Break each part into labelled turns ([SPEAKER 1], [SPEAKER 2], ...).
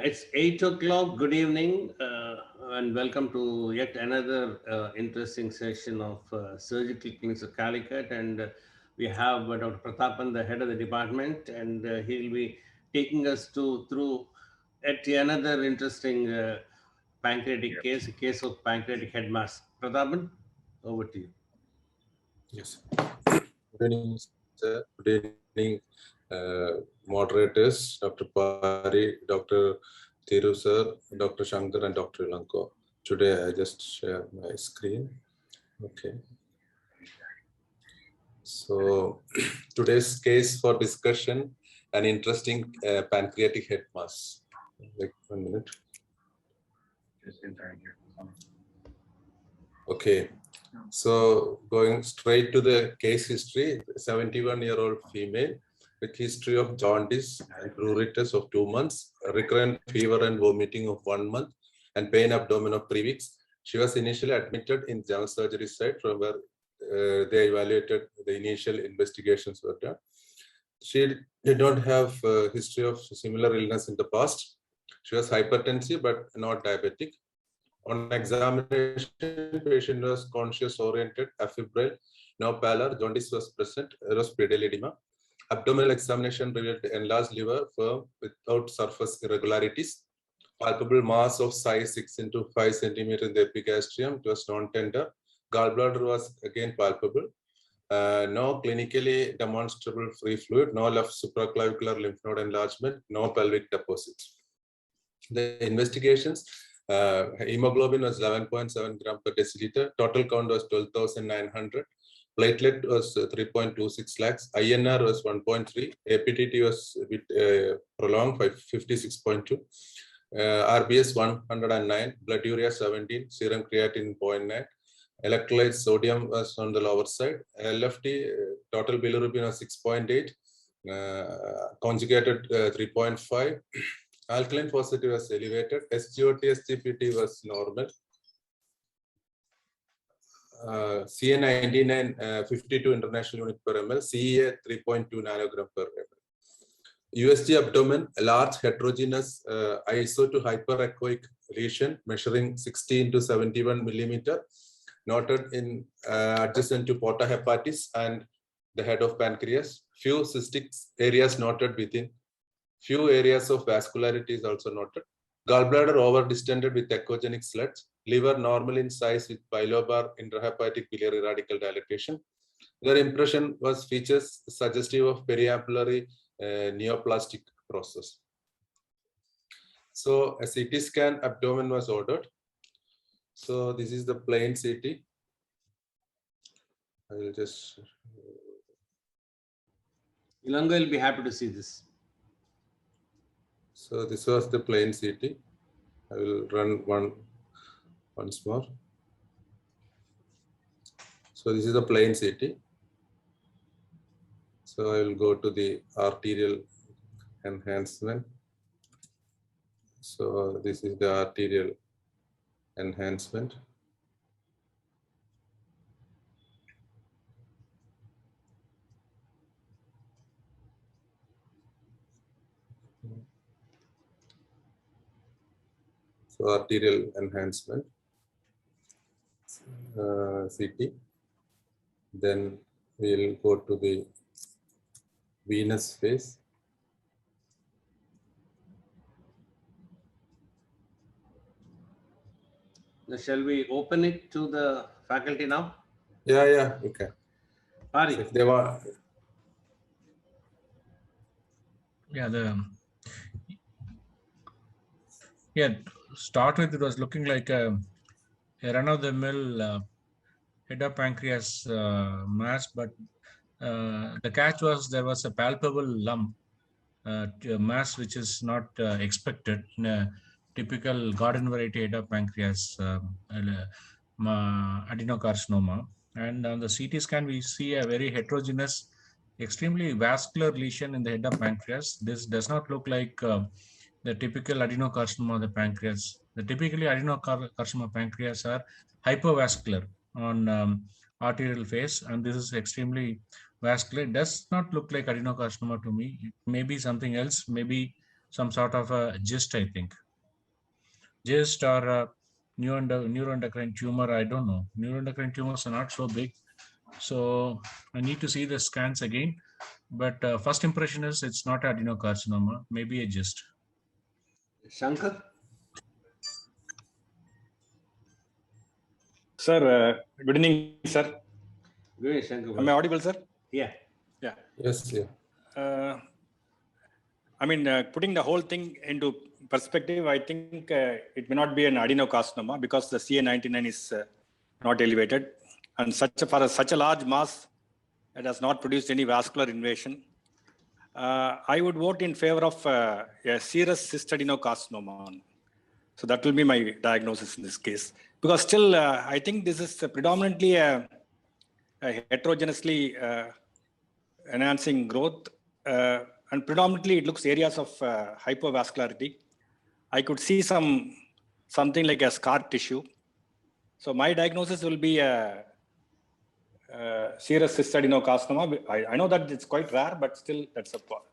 [SPEAKER 1] It's 8 o'clock. Good evening, and welcome to yet another interesting session of Surgical Clinics of Calicut. And we have Dr. Prathapan, the head of the department, and he'll be taking us through yet another interesting pancreatic case, a case of pancreatic head mass. Prathapan, over to you.
[SPEAKER 2] Yes. Good evening, sir. Good evening, moderators, Dr. Pari, Dr. Thiru sir, Dr. Shankar, and Dr. Ilanko. Today, I just share my screen. Okay. So, today's case for discussion, an interesting pancreatic head mass. Like 1 minute. Okay. So going straight to the case history, 71-year-old female with history of jaundice and pruritus of 2 months, recurrent fever and vomiting of 1 month, and pain abdomen of 3 weeks. She was initially admitted in general surgery site from where they evaluated the initial investigations were done. She did not have a history of similar illness in the past. She was hypertensive but not diabetic. On examination, patient was conscious oriented, afebrile, no pallor, jaundice was present, there was pedal edema. Abdominal examination revealed enlarged liver, firm, without surface irregularities. Palpable mass of size 6 into 5 centimeter in the epigastrium, it was non-tender. Gallbladder was again palpable. No clinically demonstrable free fluid, no left supraclavicular lymph node enlargement, no pelvic deposits. The investigations, hemoglobin was 11.7 gram per deciliter, total count was 12,900, platelet was 3.26 lakhs, INR was 1.3, APTT was a bit prolonged by 56.2, RBS 109, blood urea 17, serum creatinine 0.9, electrolyte sodium was on the lower side, LFT total bilirubin was 6.8, conjugated 3.5. Alkaline positivity was elevated. SGOT, SGPT was normal. CA99 52 international unit per ml, CEA 3.2 nanogram per ml. USG abdomen, a large heterogeneous iso to hyperechoic lesion measuring 16 to 71 millimeter, noted in adjacent to porta hepatis and the head of pancreas. Few cystic areas noted within. Few areas of vascularity is also noted. Gallbladder over-distended with echogenic sludge. Liver normal in size with bilobar intrahepatic biliary radical dilatation. Their impression was features suggestive of periampullary neoplastic process. So a CT scan abdomen was ordered. So this is the plain CT. I will just...
[SPEAKER 1] Ilango will be happy to see this.
[SPEAKER 2] So this was the plain CT. I will run once more. So this is the plain CT. So I will go to the arterial enhancement. So this is the arterial enhancement. So arterial enhancement, CT. Then we'll go to the venous phase.
[SPEAKER 1] Now, shall we open it to the faculty now?
[SPEAKER 2] Yeah, okay.
[SPEAKER 1] Pari.
[SPEAKER 2] So if they want...
[SPEAKER 3] Start with, it was looking like a run-of-the-mill head of pancreas mass, but the catch was there was a palpable lump, mass which is not expected in a typical garden variety head of pancreas adenocarcinoma. And on the CT scan, we see a very heterogeneous, extremely vascular lesion in the head of pancreas. This does not look like the typical adenocarcinoma of the pancreas. The typically adenocarcinoma pancreas are hypovascular on arterial phase, and this is extremely vascular. It does not look like adenocarcinoma to me. It may be something else, maybe some sort of a GIST, I think. GIST or neuroendocrine tumor, I don't know. Neuroendocrine tumors are not so big. So I need to see the scans again. But first impression is it's not adenocarcinoma, maybe a GIST.
[SPEAKER 1] Shankar?
[SPEAKER 4] Sir, good evening, sir.
[SPEAKER 1] Good evening, Shankar.
[SPEAKER 4] Am I audible, sir?
[SPEAKER 1] Yeah.
[SPEAKER 4] Yeah.
[SPEAKER 2] Yes, yeah.
[SPEAKER 4] Putting the whole thing into perspective, I think it may not be an adenocarcinoma because the CA99 is not elevated, and for such a large mass, it has not produced any vascular invasion. I would vote in favor of a serous cystadenocarcinoma. So that will be my diagnosis in this case. Because still, I think this is predominantly a heterogeneously enhancing growth. And predominantly, it looks areas of hypovascularity. I could see something like a scar tissue. So my diagnosis will be a serous cystadenocarcinoma. I know that it's quite rare, but still,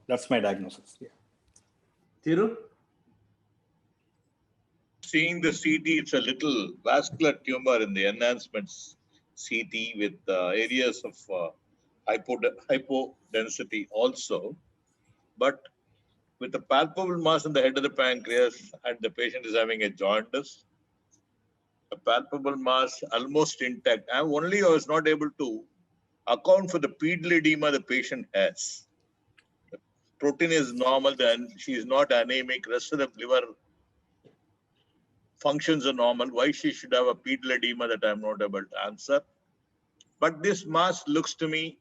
[SPEAKER 4] that's my diagnosis. Yeah.
[SPEAKER 1] Thiru?
[SPEAKER 5] Seeing the CT, it's a little vascular tumor in the enhancements CT with areas of hypodensity also. But with the palpable mass in the head of the pancreas and the patient is having a jaundice, a palpable mass almost intact. I was not able to account for the pedal edema the patient has. The protein is normal, then she is not anemic, rest of the liver functions are normal. Why she should have a pedal edema, that I'm not able to answer. But this mass looks to me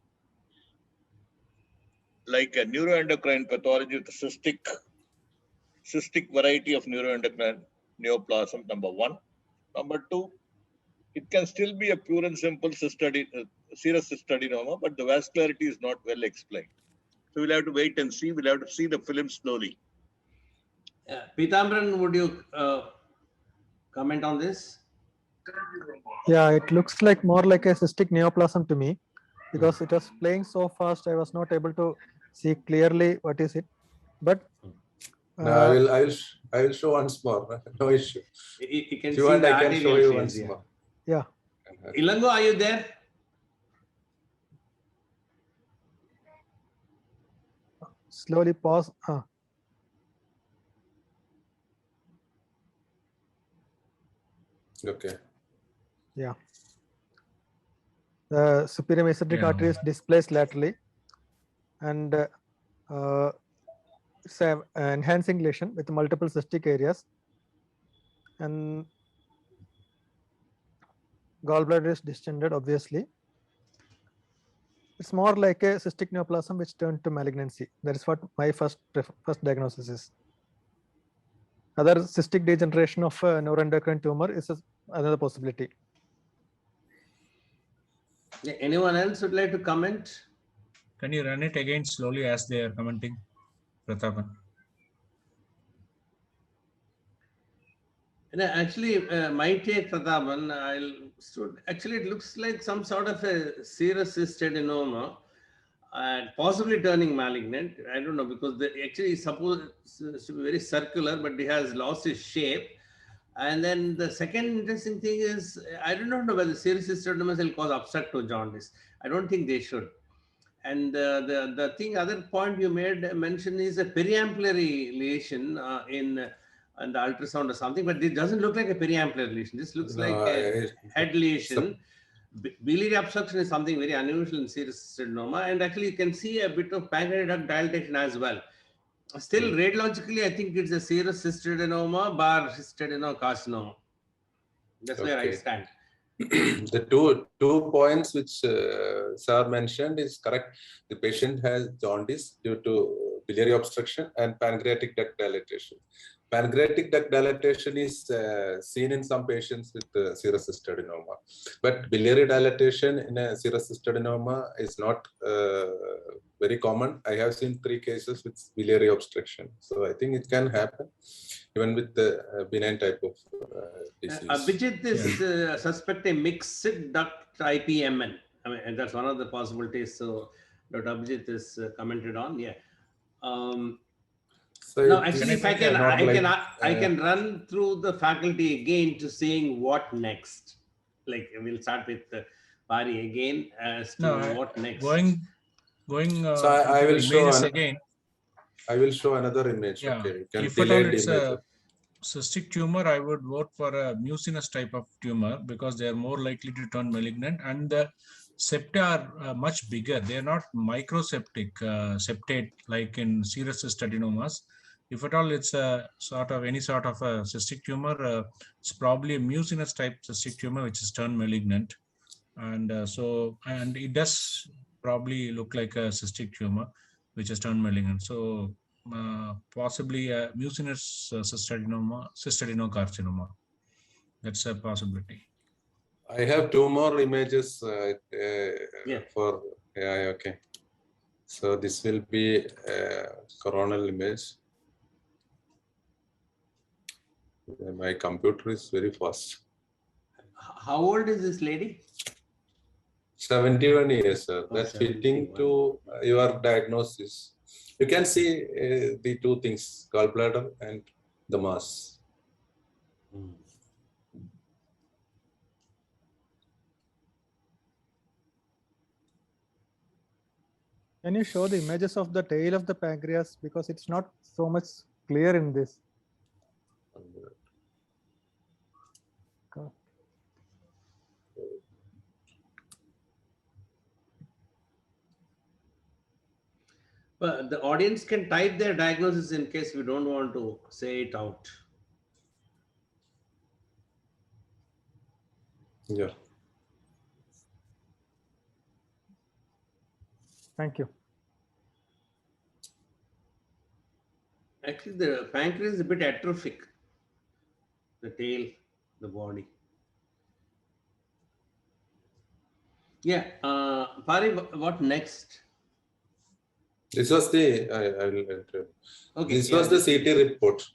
[SPEAKER 5] like a neuroendocrine pathology with a cystic variety of neuroendocrine neoplasm, number one. Number two, it can still be a pure and simple serous cystadenoma, but the vascularity is not well explained. So we'll have to wait and see. We'll have to see the film slowly.
[SPEAKER 1] Pitambaran, would you comment on this?
[SPEAKER 6] Yeah, it looks like more like a cystic neoplasm to me because it was playing so fast. I was not able to see clearly what is it. But
[SPEAKER 2] No, I will show once more. No issue.
[SPEAKER 1] You can
[SPEAKER 2] If
[SPEAKER 1] see
[SPEAKER 2] you want,
[SPEAKER 1] the
[SPEAKER 2] I can show
[SPEAKER 1] arterial
[SPEAKER 2] you
[SPEAKER 1] phase,
[SPEAKER 2] once
[SPEAKER 1] yeah.
[SPEAKER 2] more.
[SPEAKER 6] yeah,
[SPEAKER 1] Ilango, are you there?
[SPEAKER 6] slowly pause.
[SPEAKER 2] Okay.
[SPEAKER 6] Yeah. The superior mesenteric artery is displaced laterally, and it's an enhancing lesion with multiple cystic areas, and gallbladder is distended. Obviously, it's more like a cystic neoplasm which turned to malignancy. That is what my first diagnosis is. Other cystic degeneration of neuroendocrine tumor is another possibility.
[SPEAKER 1] Anyone else would like to comment?
[SPEAKER 3] Can you run it again slowly as they are commenting, Prathapan?
[SPEAKER 1] Actually, my take, Prathapan, actually it looks like some sort of a serous cystadenoma, and possibly turning malignant. I don't know, because actually supposed to be very circular, but it has lost its shape. And then the second interesting thing is, I do not know whether serous cystadenomas will cause obstruct to jaundice. I don't think they should. And the thing, other point you made mention is a periampullary lesion in the ultrasound or something, but it doesn't look like a periampullary lesion. This looks like a head lesion. Biliary obstruction is something very unusual in serous cystadenoma, and actually you can see a bit of pancreatic duct dilatation as well. Still, radiologically, I think it's a serous cystadenoma bar cystadenocarcinoma. That's where I stand.
[SPEAKER 2] The two points which sir mentioned is correct. The patient has jaundice due to biliary obstruction and pancreatic duct dilatation. Pancreatic duct dilatation is seen in some patients with serous cystadenoma, but biliary dilatation in a serous cystadenoma is not very common. I have seen 3 cases with biliary obstruction, so I think it can happen even with the benign type of disease.
[SPEAKER 1] Abhijit is suspect a mixed duct IPMN. I mean, and that's one of the possibilities. So Dr. Abhijit is commented on. Yeah.
[SPEAKER 2] So
[SPEAKER 1] Now,
[SPEAKER 2] it is
[SPEAKER 1] actually, if I can,
[SPEAKER 2] not
[SPEAKER 1] I can run through the faculty again to seeing what next. Like we'll start with Pari again as to
[SPEAKER 3] No,
[SPEAKER 1] what next.
[SPEAKER 3] going
[SPEAKER 2] So I
[SPEAKER 3] into
[SPEAKER 2] will
[SPEAKER 3] the
[SPEAKER 2] show
[SPEAKER 3] images again.
[SPEAKER 2] I will show another image.
[SPEAKER 3] Yeah,
[SPEAKER 2] Okay, you can
[SPEAKER 3] if at all
[SPEAKER 2] delay the
[SPEAKER 3] it's
[SPEAKER 2] image.
[SPEAKER 3] a cystic tumor, I would vote for a mucinous type of tumor because they are more likely to turn malignant, and the septa are much bigger. They are not microseptic septate like in serous cyst adenomas. If at all it's a sort of any sort of a cystic tumor, it's probably a mucinous type cystic tumor which is turned malignant, and and it does probably look like a cystic tumor which is turned malignant. So possibly a mucinous cystadenocarcinoma. That's a possibility.
[SPEAKER 2] I have two more images
[SPEAKER 1] Yeah.
[SPEAKER 2] for okay. So this will be coronal image. My computer is very fast.
[SPEAKER 1] How old is this lady?
[SPEAKER 2] 71 years, sir.
[SPEAKER 1] Oh,
[SPEAKER 2] That's
[SPEAKER 1] 71.
[SPEAKER 2] fitting to your diagnosis. You can see the two things, gallbladder and the mass.
[SPEAKER 1] Hmm.
[SPEAKER 6] Can you show the images of the tail of the pancreas, because it's not so much clear in this? Okay.
[SPEAKER 1] But the audience can type their diagnosis in case we don't want to say it out.
[SPEAKER 2] Yeah.
[SPEAKER 6] Thank you.
[SPEAKER 1] Actually, the pancreas is a bit atrophic. The tail, the body. Yeah. Pari, what next?
[SPEAKER 2] This was the I will.
[SPEAKER 1] Okay.
[SPEAKER 2] This
[SPEAKER 1] yeah,
[SPEAKER 2] was the CT report.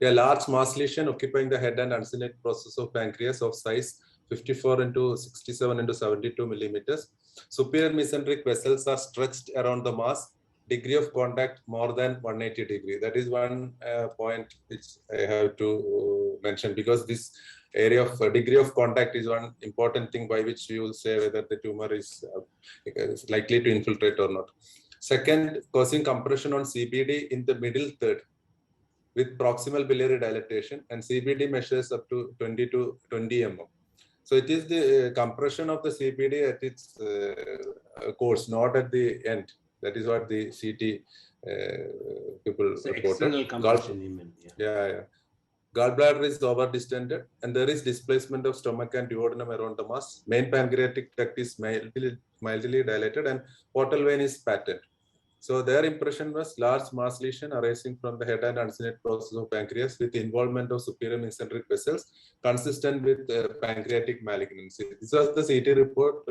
[SPEAKER 2] A large mass lesion occupying the head and uncinate process of pancreas of size 54 into 67 into 72 millimeters. Superior mesenteric vessels are stretched around the mass. Degree of contact more than 180 degree. That is one point which I have to mention, because this area of degree of contact is one important thing by which you will say whether the tumor is likely to infiltrate or not. Second, causing compression on CBD in the middle third with proximal biliary dilatation, and CBD measures up to 20 to 20 mm. So it is the compression of the CBD at its course, not at the end. That is what the CT people
[SPEAKER 1] So
[SPEAKER 2] reported.
[SPEAKER 1] external compression, you mean,
[SPEAKER 2] Yeah. Gallbladder is over distended, and there is displacement of stomach and duodenum around the mass. Main pancreatic duct is mildly dilated, and portal vein is patent. So their impression was large mass lesion arising from the head and uncinate process of pancreas with involvement of superior mesenteric vessels consistent with pancreatic malignancy. This was the CT report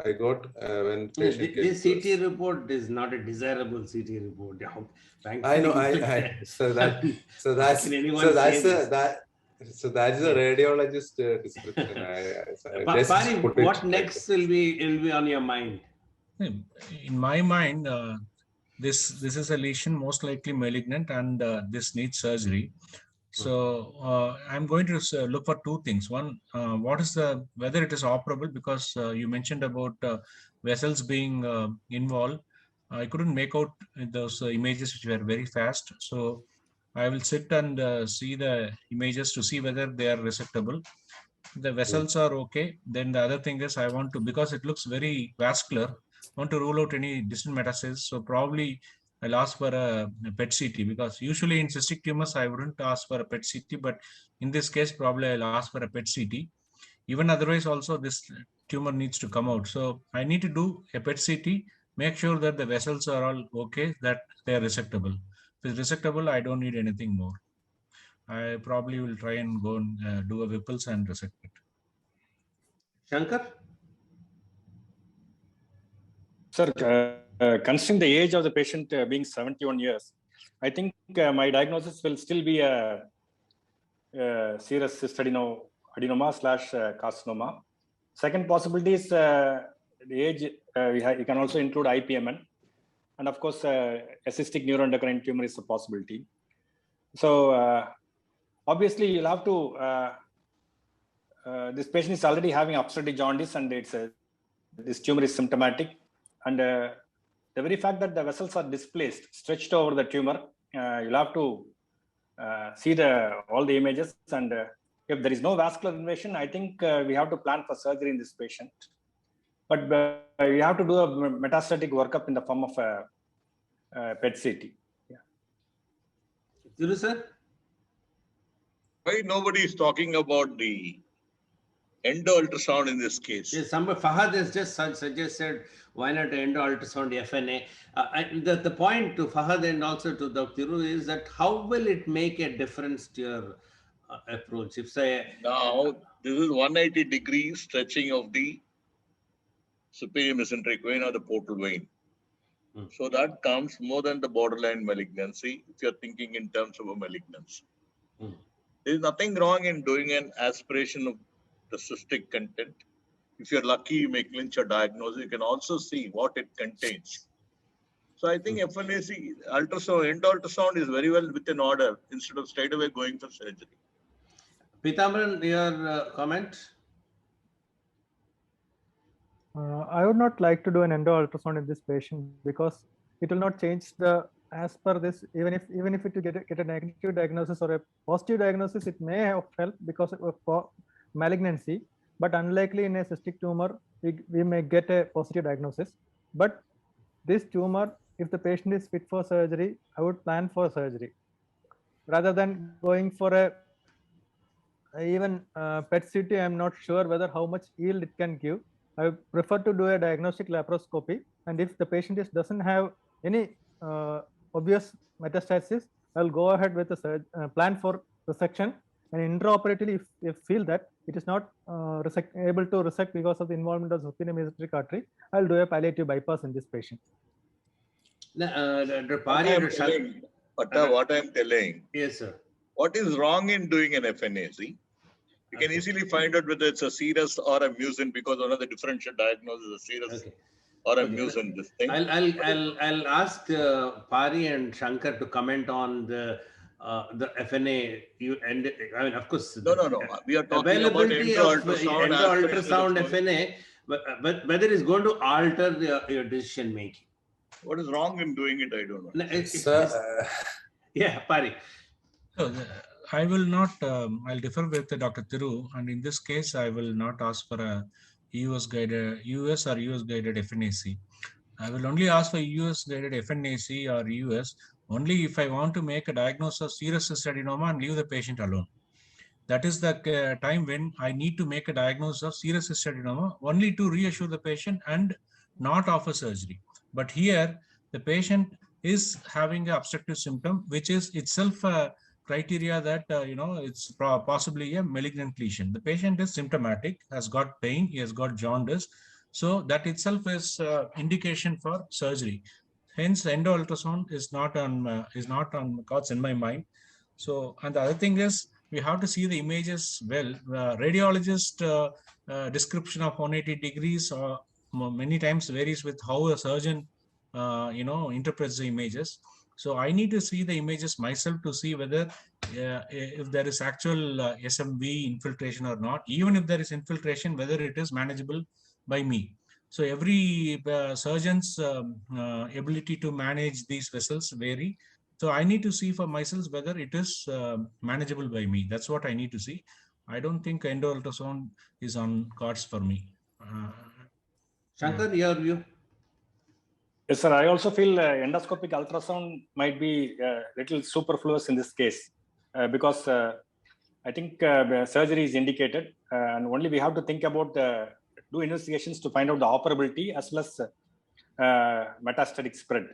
[SPEAKER 2] I got when patient came.
[SPEAKER 1] This CT report is not a desirable CT report.
[SPEAKER 2] I know. So that's a radiologist description.
[SPEAKER 1] Pari, what next will be on your mind?
[SPEAKER 3] In my mind, this is a lesion most likely malignant, and this needs surgery. So I'm going to look for two things. One, what is whether it is operable, because you mentioned about vessels being involved. I couldn't make out those images which were very fast. So I will sit and see the images to see whether they are resectable. The vessels are okay. Then the other thing is I want to, because it looks very vascular, want to rule out any distant metastasis. So probably I'll ask for a PET CT, because usually in cystic tumors, I wouldn't ask for a PET CT, but in this case, probably I'll ask for a PET CT. Even otherwise also this tumor needs to come out. So I need to do a PET CT, make sure that the vessels are all okay, that they are resectable. If it's resectable, I don't need anything more. I probably will try and go and do a Whipple's and resect it.
[SPEAKER 1] Shankar?
[SPEAKER 4] Sir, considering the age of the patient being 71 years, I think my diagnosis will still be a serous cystadenoma/carcinoma. Second possibility is the age. You can also include IPMN. And of course, a cystic neuroendocrine tumor is a possibility. So obviously, you'll have to. This patient is already having obstructive jaundice, and this tumor is symptomatic. And the very fact that the vessels are displaced, stretched over the tumor, you'll have to see all the images. And if there is no vascular invasion, I think we have to plan for surgery in this patient. But you have to do a metastatic workup in the form of a PET-CT.
[SPEAKER 1] Thiru sir?
[SPEAKER 5] Why nobody is talking about the endo ultrasound in this case?
[SPEAKER 1] Yes, Fahad has just suggested why not endo ultrasound FNA. The point to Fahad and also to Dr. Thiru is that how will it make a difference to your approach? If say
[SPEAKER 5] Now, this is 180 degrees stretching of the superior mesenteric vein or the portal vein. So that comes more than the borderline malignancy if you're thinking in terms of a malignancy. There is nothing wrong in doing an aspiration of the cystic content. If you're lucky, you may clinch a diagnosis. You can also see what it contains. So I think FNAC ultrasound, endo ultrasound is very well within order instead of straight away going for surgery.
[SPEAKER 1] Pitambaran, your comment?
[SPEAKER 6] I would not like to do an endo ultrasound in this patient because it will not change the, as per this, even if it will get a negative diagnosis or a positive diagnosis, it may have helped because of malignancy, but unlikely in a cystic tumor, we may get a positive diagnosis. But this tumor, if the patient is fit for surgery, I would plan for surgery rather than going for a even PET-CT. I'm not sure whether how much yield it can give. I prefer to do a diagnostic laparoscopy, and if the patient doesn't have any obvious metastasis, I'll go ahead with the plan for resection. And intraoperatively, if feel that it is not able to resect because of the involvement of superior mesenteric artery, I'll do a palliative bypass in this patient.
[SPEAKER 1] Dr. Pari,
[SPEAKER 5] what I'm telling.
[SPEAKER 1] Yes, sir.
[SPEAKER 5] What is wrong in doing an FNAC? You can easily find out whether it's a serous or a mucin because one of the differential diagnoses is a serous or a mucin. This thing.
[SPEAKER 1] I'll ask Pari and Shankar to comment on the FNA. I mean, of course.
[SPEAKER 5] No. We are talking about endo
[SPEAKER 1] ultrasound FNA, but whether it's going to alter your decision making.
[SPEAKER 5] What is wrong in doing it? I don't know.
[SPEAKER 1] Yeah, Pari.
[SPEAKER 3] So I will not, I'll differ with Dr. Thiru, and in this case, I will not ask for a US or US guided FNAC. I will only ask for US guided FNAC or US only if I want to make a diagnosis of serous cystadenoma and leave the patient alone. That is the time when I need to make a diagnosis of serous cystadenoma only to reassure the patient and not offer surgery. But here, the patient is having an obstructive symptom, which is itself a criteria that, it's possibly a malignant lesion. The patient is symptomatic, has got pain, he has got jaundice. So that itself is indication for surgery. Hence, endo ultrasound is not on cards in my mind. So, and the other thing is, we have to see the images well. Radiologist description of 180 degrees many times varies with how a surgeon interprets the images. So I need to see the images myself to see whether if there is actual SMV infiltration or not. Even if there is infiltration, whether it is manageable by me. So every surgeon's ability to manage these vessels vary. So I need to see for myself whether it is manageable by me. That's what I need to see. I don't think endo ultrasound is on cards for me.
[SPEAKER 1] Shankar, your view?
[SPEAKER 4] Yes, sir. I also feel endoscopic ultrasound might be a little superfluous in this case because I think surgery is indicated and only we have to think about do investigations to find out the operability as well as metastatic spread.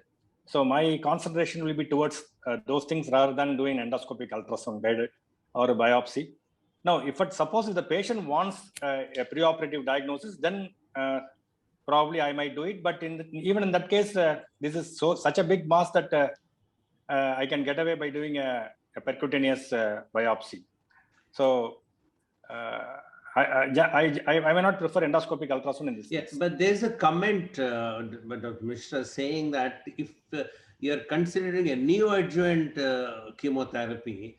[SPEAKER 4] So my concentration will be towards those things rather than doing endoscopic ultrasound guided or a biopsy. Now, if the patient wants a preoperative diagnosis, then probably I might do it. But even in that case, this is such a big mass that I can get away by doing a percutaneous biopsy. So I may not prefer endoscopic ultrasound in this
[SPEAKER 1] Yes,
[SPEAKER 4] case.
[SPEAKER 1] but there's a comment by Dr. Mishra saying that if you're considering a neoadjuvant chemotherapy,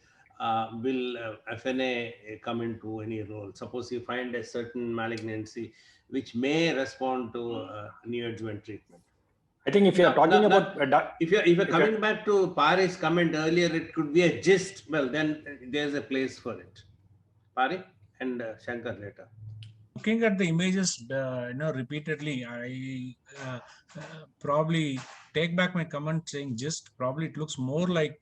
[SPEAKER 1] will FNA come into any role? Suppose you find a certain malignancy which may respond to neoadjuvant treatment.
[SPEAKER 4] I think if you are talking
[SPEAKER 1] No,
[SPEAKER 4] about
[SPEAKER 1] if you're coming back to Pari's comment earlier, it could be a gist. Well, then there's a place for it. Pari and Shankar later.
[SPEAKER 3] Looking at the images, repeatedly, I probably take back my comment saying just probably it looks more like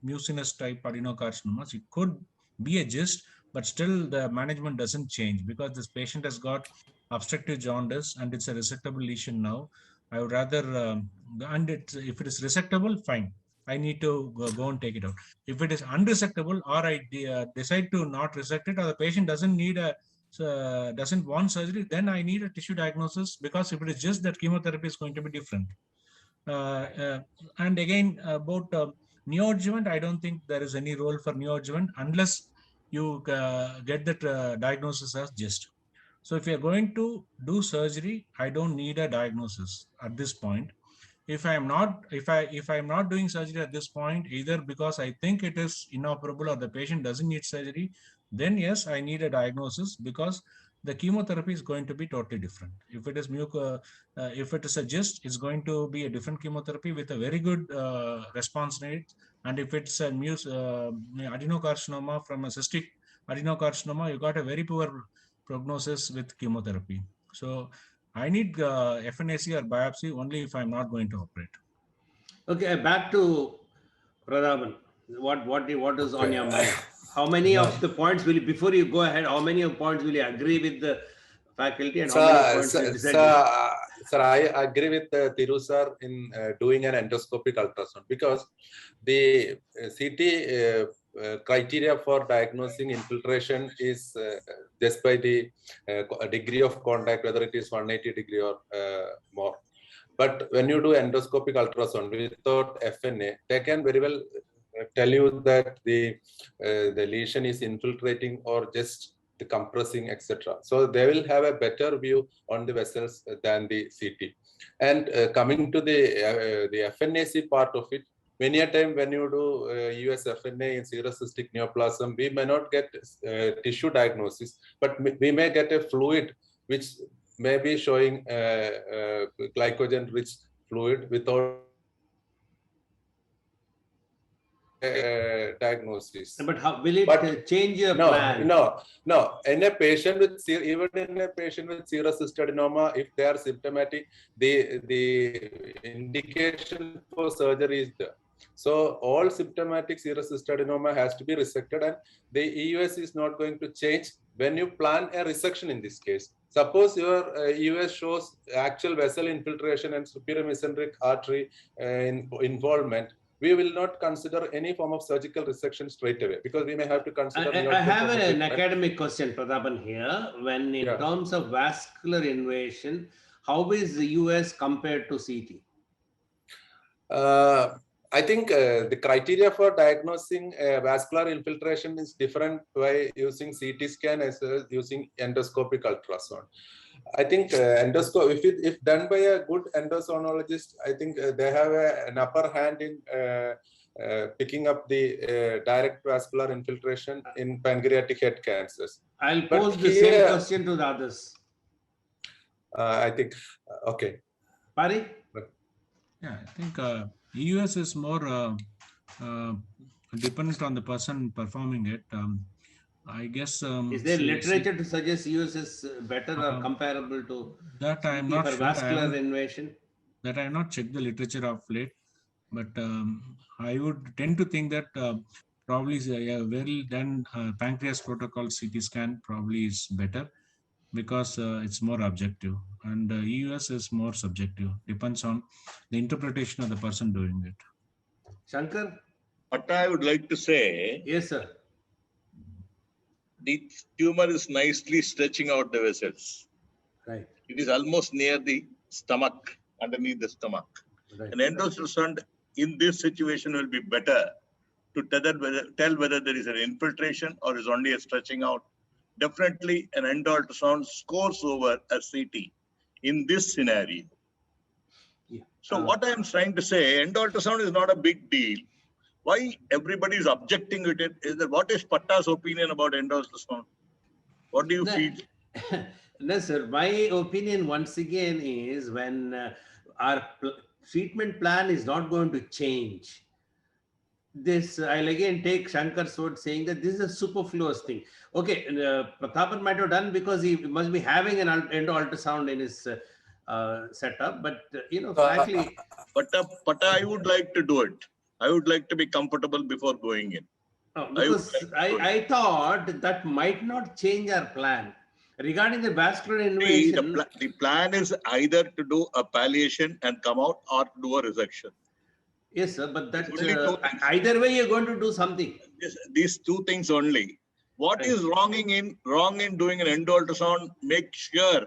[SPEAKER 3] mucinous type adenocarcinomas. It could be a gist, but still the management doesn't change because this patient has got obstructive jaundice and it's a resectable lesion now. I would rather, if it is resectable, fine. I need to go and take it out. If it is unresectable, or I decide to not resect it, or the patient doesn't need doesn't want surgery, then I need a tissue diagnosis, because if it is just that, chemotherapy is going to be different. And again, about neoadjuvant, I don't think there is any role for neoadjuvant unless you get that diagnosis as GIST. So if you're going to do surgery, I don't need a diagnosis at this point. If I'm not doing surgery at this point, either because I think it is inoperable or the patient doesn't need surgery, then yes, I need a diagnosis, because the chemotherapy is going to be totally different. If it is if it is a GIST, it's going to be a different chemotherapy with a very good response rate. And if it's a adenocarcinoma from a cystic adenocarcinoma, you got a very poor prognosis with chemotherapy. So I need FNAC or biopsy only if I'm not going to operate.
[SPEAKER 1] Okay, back to Prathapan. What is on your mind? How many of the points will you, before you go ahead, how many of points will you agree with the faculty, and how many points will you disagree?
[SPEAKER 2] Sir, I agree with Thiru sir in doing an endoscopic ultrasound, because the CT criteria for diagnosing infiltration is just by the degree of contact, whether it is 180 degree or more. But when you do endoscopic ultrasound without FNA, they can very well tell you that the lesion is infiltrating or just the compressing, etc. So they will have a better view on the vessels than the CT. And coming to the FNAC part of it, many a time when you do US FNA in serous cystic neoplasm, we may not get tissue diagnosis, but we may get a fluid which may be showing glycogen-rich fluid without diagnosis.
[SPEAKER 1] But how will it change your plan?
[SPEAKER 2] No. In a patient with even in a patient with serous cystic adenoma, if they are symptomatic, the indication for surgery is there. So all symptomatic serous cystic adenoma has to be resected, and the EUS is not going to change when you plan a resection in this case. Suppose your EUS shows actual vessel infiltration and superior mesenteric artery involvement, we will not consider any form of surgical resection straight away, because we may have to consider.
[SPEAKER 1] I have an academic question, Prathapan, here. When in terms of vascular invasion, how is the US compared to CT?
[SPEAKER 2] I think the criteria for diagnosing vascular infiltration is different by using CT scan as well as using endoscopic ultrasound. I think endoscope, if done by a good endosonologist, I think they have an upper hand in picking up the direct vascular infiltration in pancreatic head cancers.
[SPEAKER 1] I'll pose the same question to the others.
[SPEAKER 2] I think, okay.
[SPEAKER 1] Pari?
[SPEAKER 3] Yeah, I think EUS is more dependent on the person performing it. I guess.
[SPEAKER 1] Is there literature to suggest EUS is better or comparable to
[SPEAKER 3] that? I am not sure.
[SPEAKER 1] Vascular invasion?
[SPEAKER 3] That I have not checked the literature of late, but I would tend to think that probably a well done pancreas protocol CT scan probably is better, because it's more objective, and EUS is more subjective. Depends on the interpretation of the person doing it.
[SPEAKER 1] Shankar?
[SPEAKER 5] What I would like to say.
[SPEAKER 1] Yes, sir.
[SPEAKER 5] The tumor is nicely stretching out the vessels.
[SPEAKER 1] Right.
[SPEAKER 5] It is almost near the stomach, underneath the stomach. Right. An endosound in this situation will be better to tell whether there is an infiltration or is only a stretching out definitely an end ultrasound scores over a CT in this scenario.
[SPEAKER 1] Yeah.
[SPEAKER 5] So what I am trying to say, end ultrasound is not a big deal. Why everybody is objecting to it is that what is Patta's opinion about end ultrasound? What do you
[SPEAKER 1] No,
[SPEAKER 5] feel?
[SPEAKER 1] no, sir. My opinion once again is when our treatment plan is not going to change. This I'll again take Shankar's word saying that this is a superfluous thing. Okay, Prathapan might have done because he must be having an endo ultrasound in his setup, but frankly,
[SPEAKER 5] Patta, I would like to do it. I would like to be comfortable before going in.
[SPEAKER 1] because I thought that might not change our plan regarding the vascular invasion.
[SPEAKER 5] The plan is either to do a palliation and come out or to do a resection.
[SPEAKER 1] Yes, sir, but that
[SPEAKER 5] Only two things.
[SPEAKER 1] either way you're going to do something.
[SPEAKER 5] These two things only. What
[SPEAKER 1] Right.
[SPEAKER 5] is wrong in doing an endo ultrasound? Make sure.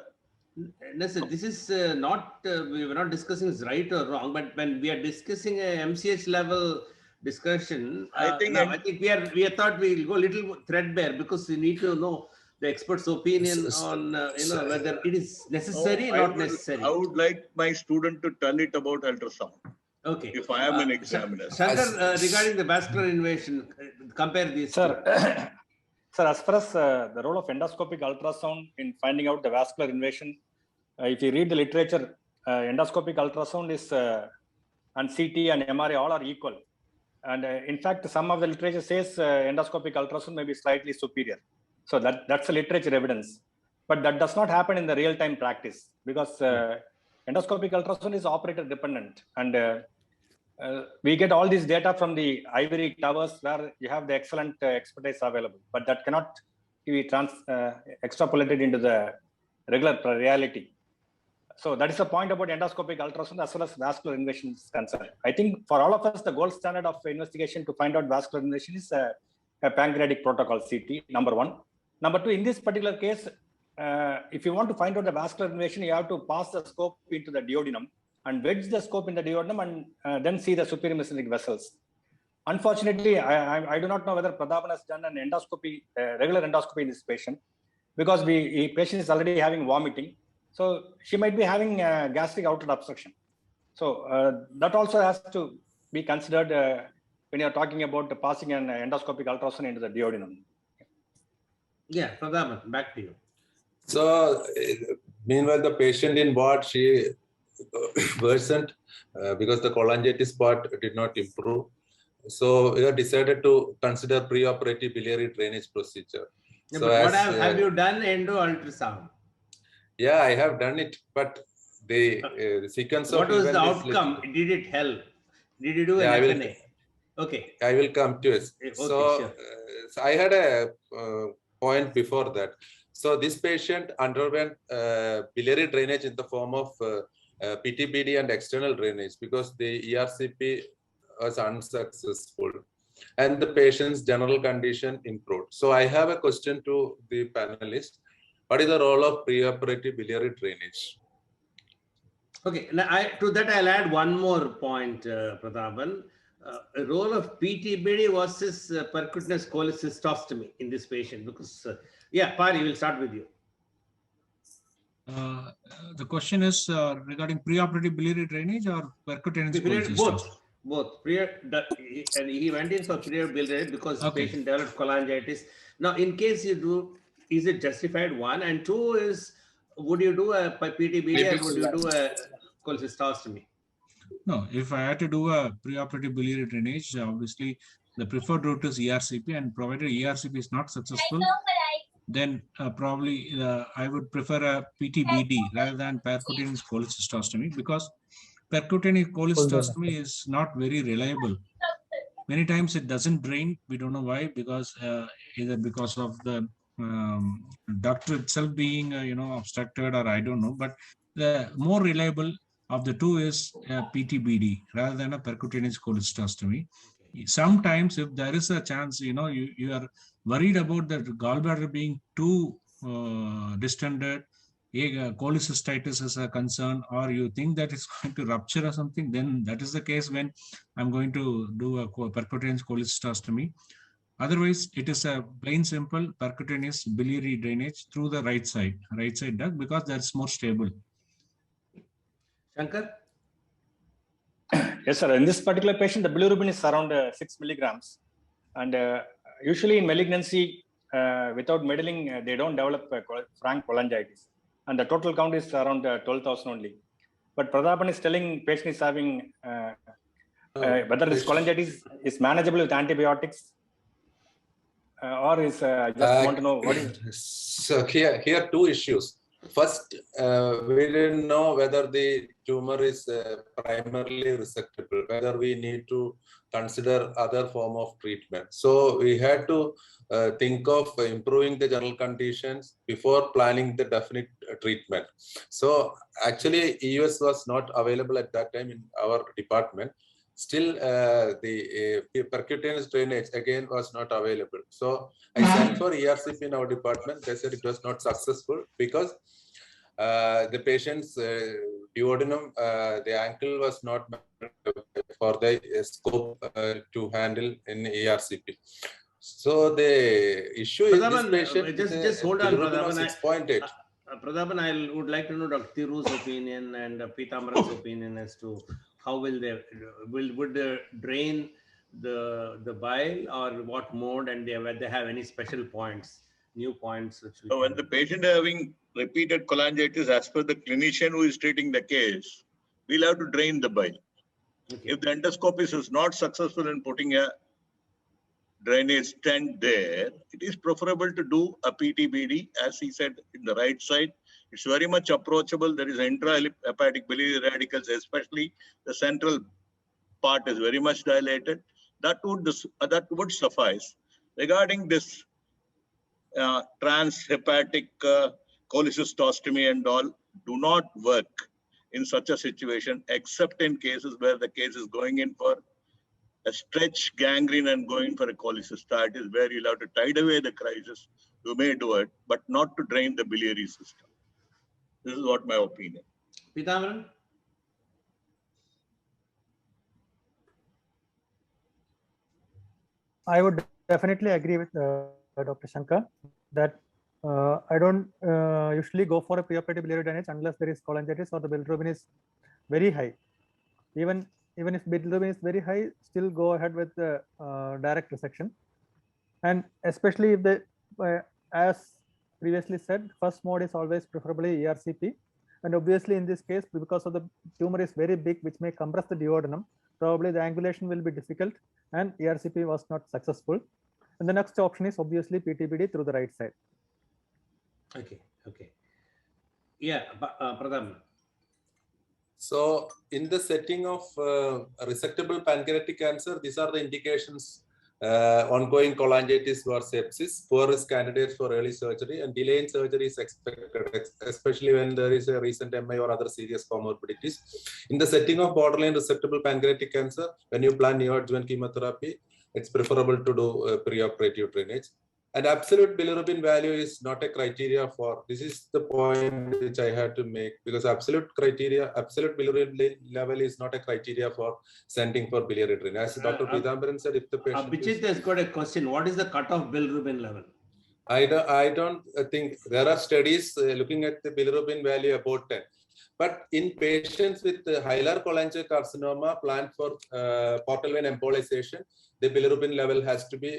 [SPEAKER 1] Listen, this is not, we were not discussing is right or wrong, but when we are discussing a MCH level discussion,
[SPEAKER 5] I think
[SPEAKER 1] we thought we'll go a little threadbare because we need to know the expert's opinion on, whether it is necessary or not necessary.
[SPEAKER 5] I would like my student to tell it about ultrasound.
[SPEAKER 1] Okay.
[SPEAKER 5] If I am an examiner.
[SPEAKER 1] Shankar, regarding the vascular invasion, compare these.
[SPEAKER 4] Sir, sir, as far as the role of endoscopic ultrasound in finding out the vascular invasion, if you read the literature, endoscopic ultrasound is and CT and MRI all are equal. And in fact, some of the literature says endoscopic ultrasound may be slightly superior. So that's the literature evidence. But that does not happen in the real-time practice because endoscopic ultrasound is operator dependent. And we get all this data from the ivory towers where you have the excellent expertise available, but that cannot be extrapolated into the regular reality. So that is the point about endoscopic ultrasound as well as vascular invasion is concerned. I think for all of us, the gold standard of investigation to find out vascular invasion is a pancreatic protocol CT, number one. Number two, in this particular case, if you want to find out the vascular invasion, you have to pass the scope into the duodenum and wedge the scope in the duodenum and then see the superior mesenteric vessels. Unfortunately, I do not know whether Prathapan has done an endoscopy, regular endoscopy in this patient, because the patient is already having vomiting. So she might be having gastric outlet obstruction. So that also has to be considered when you're talking about passing an endoscopic ultrasound into the duodenum.
[SPEAKER 1] Yeah, Prathapan, back to you.
[SPEAKER 2] So, meanwhile, the patient in ward, she worsened because the cholangitis part did not improve. So, we have decided to consider preoperative biliary drainage procedure.
[SPEAKER 1] Yeah,
[SPEAKER 2] so,
[SPEAKER 1] but what have you done endo ultrasound?
[SPEAKER 2] Yeah, I have done it, but the sequence of
[SPEAKER 1] what was the
[SPEAKER 2] events
[SPEAKER 1] outcome? Did it help? Did you do an FNA? Okay.
[SPEAKER 2] I will come to it.
[SPEAKER 1] Okay,
[SPEAKER 2] so,
[SPEAKER 1] sure.
[SPEAKER 2] So I had a point before that. So this patient underwent biliary drainage in the form of PTBD and external drainage because the ERCP was unsuccessful and the patient's general condition improved. So I have a question to the panelists. What is the role of preoperative biliary drainage?
[SPEAKER 1] Okay, now to that I'll add one more point, Prathapan. Role of PTBD versus percutaneous cholecystostomy in this patient, because yeah, Pari, we'll start with you.
[SPEAKER 3] The question is regarding preoperative biliary drainage or percutaneous cholecystostomy?
[SPEAKER 1] Both. And he went in for preoperative biliary because the patient developed cholangitis. Now, in case you do, is it justified? One, and two is, would you do a PTBD or would you do a cholecystostomy?
[SPEAKER 3] No, if I had to do a preoperative biliary drainage, obviously the preferred route is ERCP, and provided ERCP is not successful, then probably I would prefer a PTBD rather than percutaneous cholecystostomy, because percutaneous cholecystomy is not very reliable. Many times it doesn't drain. We don't know why, because either because of the duct itself being obstructed, or I don't know. But the more reliable of the two is PTBD rather than a percutaneous cholecystostomy. Sometimes if there is a chance, you are worried about the gallbladder being too distended, cholecystitis is a concern, or you think that it's going to rupture or something, then that is the case when I'm going to do a percutaneous cholecystostomy. Otherwise, it is a plain simple percutaneous biliary drainage through the right side duct, because that's more stable.
[SPEAKER 1] Shankar?
[SPEAKER 4] Yes, sir. In this particular patient, the bilirubin is around 6 milligrams. And usually in malignancy, without meddling, they don't develop frank cholangitis. And the total count is around 12,000 only. But Prathapan is telling patient is having, whether this cholangitis is manageable with antibiotics or is, I just want to know what is.
[SPEAKER 2] So here two issues. First, we didn't know whether the tumor is primarily resectable, whether we need to consider other form of treatment. So we had to think of improving the general conditions before planning the definite treatment. So actually, EUS was not available at that time in our department. Still, the percutaneous drainage again was not available. So I sent for ERCP in our department. They said it was not successful because the patient's duodenum, the ankle was not for the scope to handle in ERCP. So the issue is this patient
[SPEAKER 1] just hold on,
[SPEAKER 2] Prathapan, 6.8.
[SPEAKER 1] Prathapan, I would like to know Dr. Thiru's opinion and Pitambaran's opinion as to how will they would they drain the bile or what mode, and whether they have any special points, new points.
[SPEAKER 5] So when the patient having repeated cholangitis, as per the clinician who is treating the case, we'll have to drain the bile. Okay. If the endoscopist is not successful in putting a drainage stent there, it is preferable to do a PTBD, as he said, in the right side. It's very much approachable. There is intrahepatic biliary radicals, especially the central part is very much dilated. That would suffice. Regarding this transhepatic cholecystostomy and all, do not work in such a situation, except in cases where the case is going in for a stretch gangrene and going for a cholecystitis, where you'll have to tide away the crisis. You may do it, but not to drain the biliary system. This is what my opinion.
[SPEAKER 1] Pitambaran?
[SPEAKER 6] I would definitely agree with Dr. Shankar that I don't usually go for a preoperative biliary drainage unless there is cholangitis or the bilirubin is very high. Even if bilirubin is very high, still go ahead with the direct resection. And especially if the, as previously said, first mode is always preferably ERCP. And obviously in this case, because of the tumor is very big, which may compress the duodenum, probably the angulation will be difficult and ERCP was not successful. And the next option is obviously PTBD through the right side.
[SPEAKER 1] Okay. Yeah, Prathapan.
[SPEAKER 2] So in the setting of resectable pancreatic cancer, these are the indications: ongoing cholangitis or sepsis, poor risk candidates for early surgery, and delay in surgery is expected, especially when there is a recent MI or other serious comorbidities. In the setting of borderline resectable pancreatic cancer, when you plan neoadjuvant chemotherapy, it's preferable to do preoperative drainage. And absolute bilirubin value is not a criteria for, this is the point which I had to make, because absolute bilirubin level is not a criteria for sending for biliary drainage. As Dr. Pitambaran said, if the patient
[SPEAKER 1] Abhijit has got a question. What is the cutoff bilirubin level?
[SPEAKER 2] I don't think there are studies looking at the bilirubin value about 10. But in patients with hilar cholangiocarcinoma planned for portal vein embolization, the bilirubin level has to be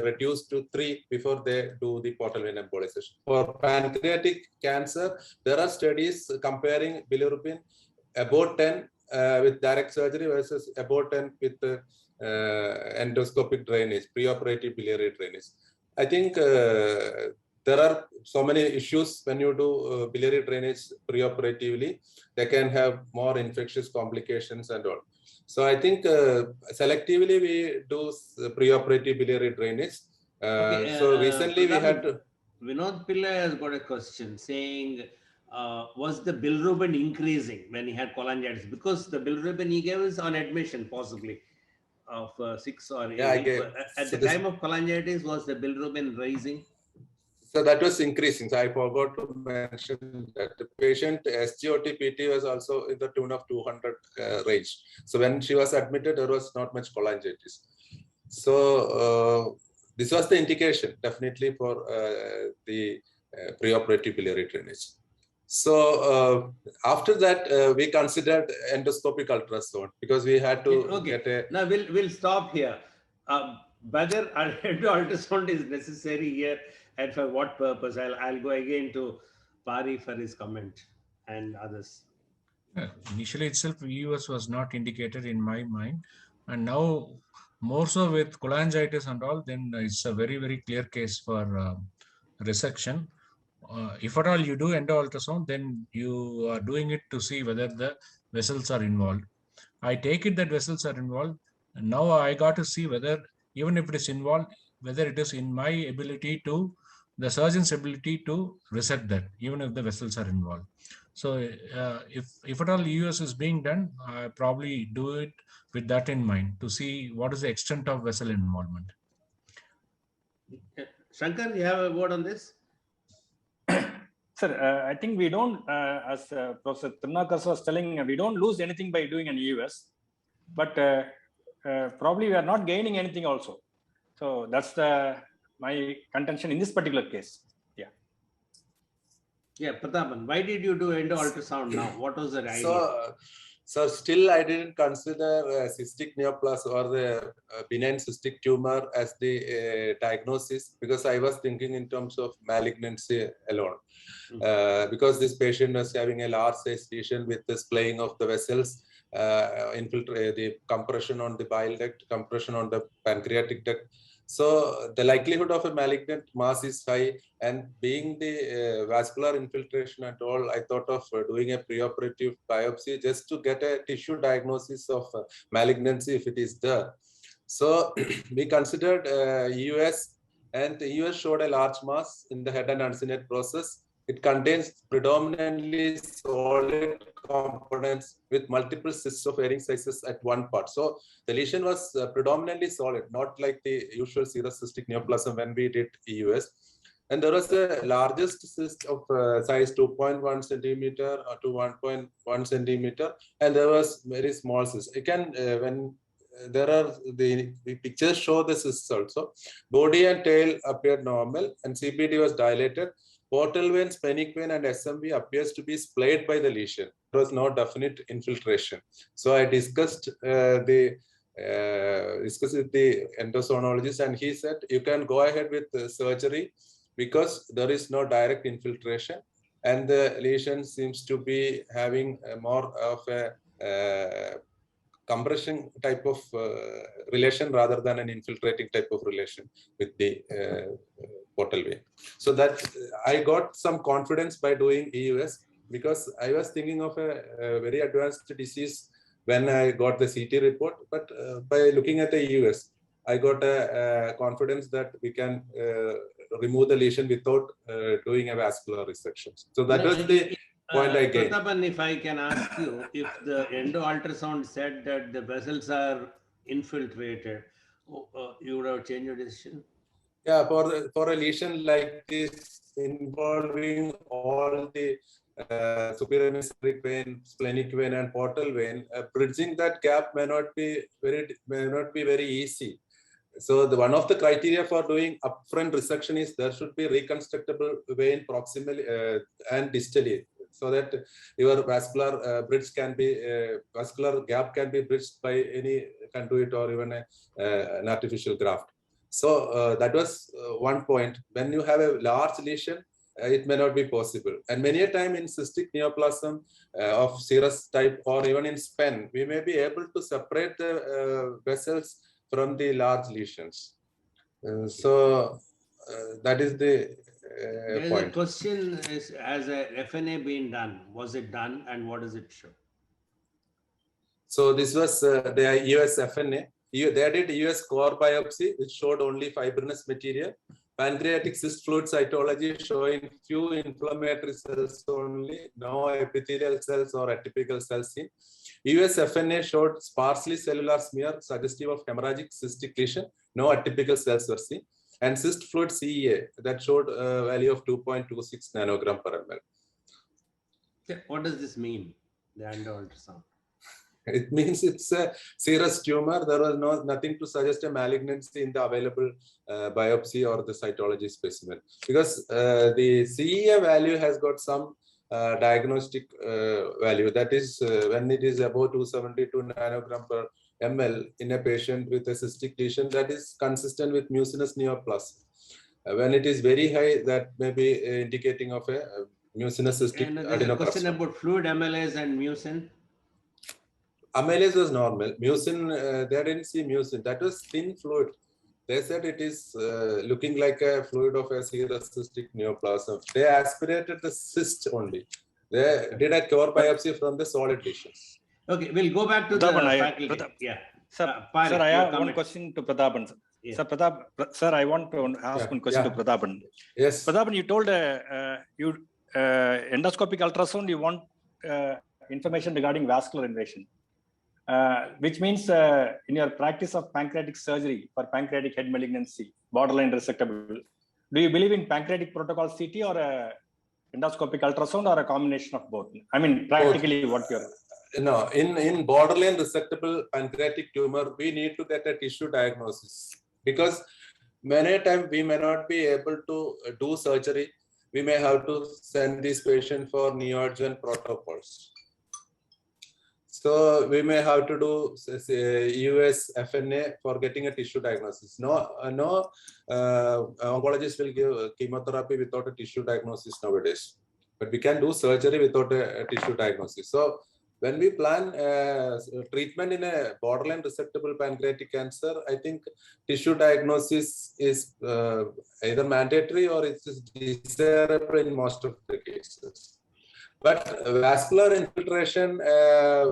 [SPEAKER 2] reduced to 3 before they do the portal vein embolization. For pancreatic cancer, there are studies comparing bilirubin about 10 with direct surgery versus about 10 with endoscopic drainage, preoperative biliary drainage. I think there are so many issues when you do biliary drainage preoperatively. They can have more infectious complications and all. So I think selectively we do preoperative biliary drainage. So recently we had to...
[SPEAKER 1] Vinod Pillai has got a question saying, was the bilirubin increasing when he had cholangitis? Because the bilirubin he gave is on admission possibly of 6 or 8. Yeah, at the time of cholangitis, was the bilirubin rising?
[SPEAKER 2] So that was increasing. So I forgot to mention that the patient SGOT-PT was also in the tune of 200 range. So when she was admitted, there was not much cholangitis. So this was the indication definitely for the preoperative biliary drainage. So after that, we considered endoscopic ultrasound because we had to get a.
[SPEAKER 1] Now we'll stop here. Whether ultrasound is necessary here and for what purpose? I'll go again to Pari for his comment and others.
[SPEAKER 3] Initially itself, EUS was not indicated in my mind, and now more so with cholangitis and all, then it's a very, very clear case for resection. If at all you do endo ultrasound, then you are doing it to see whether the vessels are involved. I take it that vessels are involved, and now I got to see whether, even if it is involved, whether it is in my ability to, the surgeon's ability to resect that, even if the vessels are involved. So if at all EUS is being done, I probably do it with that in mind to see what is the extent of vessel involvement.
[SPEAKER 1] Shankar, you have a word on this?
[SPEAKER 4] Sir, I think we don't, as Professor Tirunakar was telling, we don't lose anything by doing an EUS, but probably we are not gaining anything also. So that's my contention in this particular case.
[SPEAKER 1] Yeah, Prathapan, why did you do endo ultrasound now? What was the idea?
[SPEAKER 2] So still I didn't consider cystic neoplasm or the benign cystic tumor as the diagnosis, because I was thinking in terms of malignancy alone. Because this patient was having a large size lesion with the splaying of the vessels, the compression on the bile duct, compression on the pancreatic duct. So the likelihood of a malignant mass is high, and being the vascular infiltration and all, I thought of doing a preoperative biopsy just to get a tissue diagnosis of malignancy if it is there. So we considered EUS, and the EUS showed a large mass in the head and uncinate process. It contains predominantly solid components with multiple cysts of varying sizes at one part. So the lesion was predominantly solid, not like the usual serous cystic neoplasm when we did EUS. And there was the largest cyst of size 2.1 centimeter to 1.1 centimeter, and there was very small cysts. Again, when there are the pictures show the cysts also. Body and tail appeared normal, and CBD was dilated. Portal vein, splenic vein, and SMV appears to be splayed by the lesion. There was no definite infiltration. So I discussed with the endosonologist, and he said you can go ahead with the surgery because there is no direct infiltration, and the lesion seems to be having more of a compression type of relation rather than an infiltrating type of relation with the portal vein. So that I got some confidence by doing EUS, because I was thinking of a very advanced disease when I got the CT report, but by looking at the EUS, I got a confidence that we can remove the lesion without doing a vascular resection. So that was the point I gained.
[SPEAKER 1] Prathapan, if I can ask you, if the endo ultrasound said that the vessels are infiltrated, you would have changed your decision?
[SPEAKER 2] Yeah, for a lesion like this involving all the superior mesenteric vein, splenic vein, and portal vein, bridging that gap may not be very easy. So one of the criteria for doing upfront resection is there should be reconstructable vein proximally and distally, so that your vascular bridge can be vascular gap can be bridged by any conduit or even an artificial graft. So that was one point. When you have a large lesion, it may not be possible. And many a time in cystic neoplasm of serous type, or even in SPEN, we may be able to separate the vessels from the large lesions. So that is the point.
[SPEAKER 1] The question is, has a FNA been done? Was it done, and what does it show?
[SPEAKER 2] So this was the EUS FNA. They did EUS core biopsy, which showed only fibrinous material. Pancreatic cyst fluid cytology showing few inflammatory cells only, no epithelial cells or atypical cells seen. EUS FNA showed sparsely cellular smear suggestive of hemorrhagic cystic lesion, no atypical cells were seen. And cyst fluid CEA that showed a value of 2.26 nanogram per ml.
[SPEAKER 1] What does this mean, the endo ultrasound?
[SPEAKER 2] It means it's a serous tumor. There was nothing to suggest a malignancy in the available biopsy or the cytology specimen, because the CEA value has got some diagnostic value. That is when it is above 272 nanogram per ml in a patient with a cystic lesion, that is consistent with mucinous neoplasm. When it is very high, that may be indicating of a mucinous cystic
[SPEAKER 1] And there's a question
[SPEAKER 2] adenocarcinoma.
[SPEAKER 1] about fluid amylase and mucin.
[SPEAKER 2] Amylase was normal. Mucin, they didn't see mucin. That was thin fluid. They said it is looking like a fluid of a serous cystic neoplasm. They aspirated the cyst only. They did a core biopsy from the solid tissues.
[SPEAKER 1] Okay, we'll go back to
[SPEAKER 4] Prathapan,
[SPEAKER 1] the faculty. Yeah.
[SPEAKER 4] Sir,
[SPEAKER 1] Parik,
[SPEAKER 4] sir, I
[SPEAKER 1] your
[SPEAKER 4] have one
[SPEAKER 1] comment.
[SPEAKER 4] question to Prathapan.
[SPEAKER 1] Yeah.
[SPEAKER 4] Sir, I want to ask one question to Prathapan.
[SPEAKER 2] Yes.
[SPEAKER 4] Prathapan, you told you endoscopic ultrasound, you want information regarding vascular invasion, which means in your practice of pancreatic surgery for pancreatic head malignancy, borderline resectable, do you believe in pancreatic protocol CT or endoscopic ultrasound or a combination of both? I mean, practically what you're...
[SPEAKER 2] No, in borderline resectable pancreatic tumor, we need to get a tissue diagnosis, because many times we may not be able to do surgery. We may have to send this patient for neoadjuvant protocols. So we may have to do US FNA for getting a tissue diagnosis. No oncologist will give chemotherapy without a tissue diagnosis nowadays. But we can do surgery without a tissue diagnosis. So when we plan treatment in a borderline resectable pancreatic cancer, I think tissue diagnosis is either mandatory or it's desirable in most of the cases. But vascular infiltration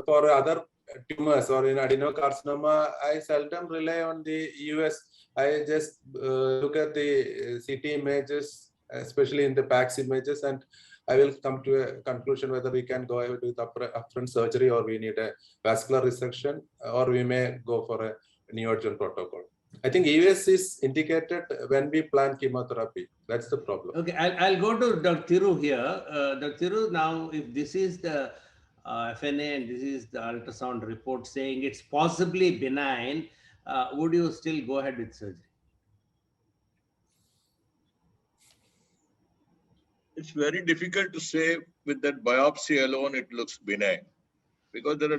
[SPEAKER 2] for other tumors or in adenocarcinoma, I seldom rely on the US. I just look at the CT images, especially in the PACS images, and I will come to a conclusion whether we can go ahead with upfront surgery or we need a vascular resection, or we may go for a neoadjuvant protocol. I think EUS is indicated when we plan chemotherapy. That's the problem.
[SPEAKER 1] Okay, I'll go to Dr. Thiru here. Dr. Thiru, now if this is the FNA and this is the ultrasound report saying it's possibly benign, would you still go ahead with surgery?
[SPEAKER 5] It's very difficult to say with that biopsy alone, it looks benign, because there are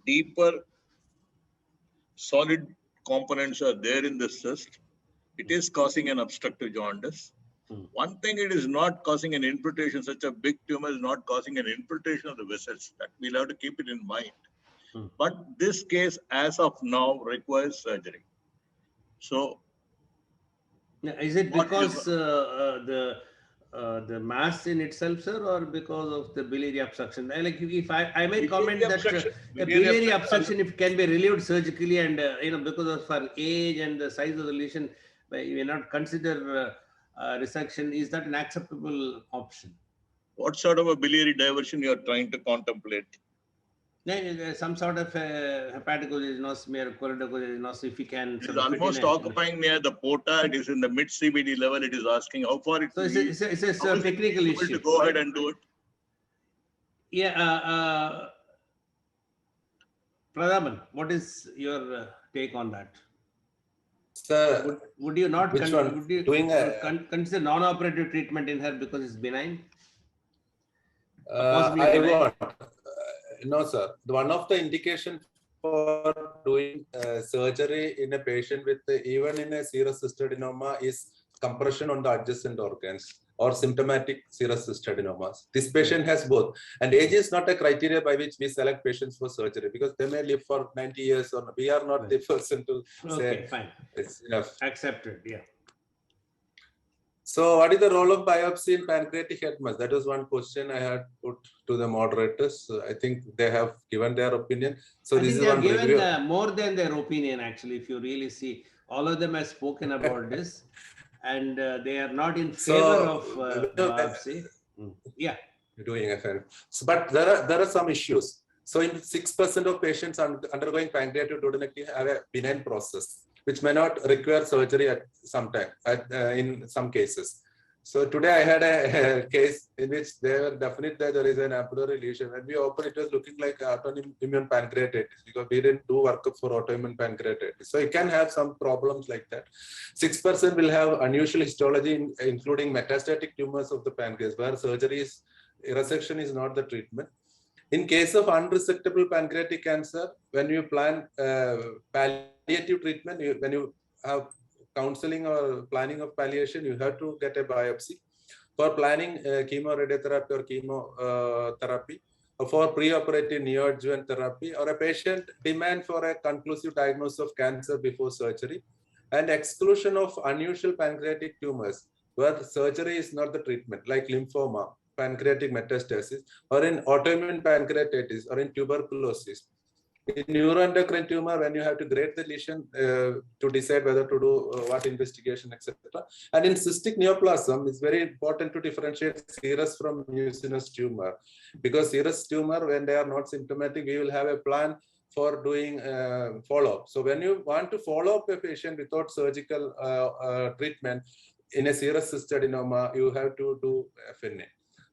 [SPEAKER 5] deeper solid components are there in the cyst. It is causing an obstructive jaundice. One thing, it is not causing an infiltration. Such a big tumor is not causing an infiltration of the vessels. That we'll have to keep it in mind. But this case, as of now, requires surgery. So,
[SPEAKER 1] is it because the mass in itself, sir, or because of the biliary obstruction? Like, if I may comment that the biliary obstruction, if can be relieved surgically, and because of our age and the size of the lesion, we may not consider resection. Is that an acceptable option?
[SPEAKER 5] What sort of a biliary diversion you are trying to contemplate?
[SPEAKER 1] Some sort of hepatocholaginosis or choledocholaginosis, if you can.
[SPEAKER 5] It is almost occupying near the porta. It is in the mid CBD level. It is asking how far it is.
[SPEAKER 1] So it's a technical issue.
[SPEAKER 5] To go ahead and do it.
[SPEAKER 1] Yeah. Prathapan, what is your take on that?
[SPEAKER 2] Sir,
[SPEAKER 1] would you not consider non-operative treatment in her because it's benign?
[SPEAKER 2] I won't. No, sir. One of the indications for doing surgery in a patient with even in a serous cystadenoma is compression on the adjacent organs or symptomatic serous cystadenomas. This patient has both. And age is not a criteria by which we select patients for surgery, because they may live for 90 years or we are not the person to say
[SPEAKER 1] fine.
[SPEAKER 2] It's enough.
[SPEAKER 1] Accepted, yeah.
[SPEAKER 2] So what is the role of biopsy in pancreatic head mass? That was one question I had put to the moderators. I think they have given their opinion. So this is one review.
[SPEAKER 1] More than their opinion, actually, if you really see. All of them have spoken about this, and they are not in favor of biopsy. Yeah.
[SPEAKER 2] Doing FN. So, but there are some issues. So in 6% of patients undergoing pancreatic duodenectomy have a benign process, which may not require surgery at some time, in some cases. So today I had a case in which they were definite that there is an ampullary lesion. When we opened, it was looking like autoimmune pancreatitis because we didn't do workup for autoimmune pancreatitis. So it can have some problems like that. 6% will have unusual histology, including metastatic tumors of the pancreas, where resection is not the treatment. In case of unresectable pancreatic cancer, when you plan palliative treatment, when you have counseling or planning of palliation, you have to get a biopsy. For planning chemoradiotherapy or chemotherapy, for preoperative neoadjuvant therapy, or a patient demand for a conclusive diagnosis of cancer before surgery, and exclusion of unusual pancreatic tumors where surgery is not the treatment, like lymphoma, pancreatic metastasis, or in autoimmune pancreatitis, or in tuberculosis. In neuroendocrine tumor, when you have to grade the lesion to decide whether to do what investigation, etc. And in cystic neoplasm, it's very important to differentiate serous from mucinous tumor, because serous tumor, when they are not symptomatic, we will have a plan for doing follow-up. So when you want to follow up a patient without surgical treatment in a serous cystadenoma, you have to do FNA.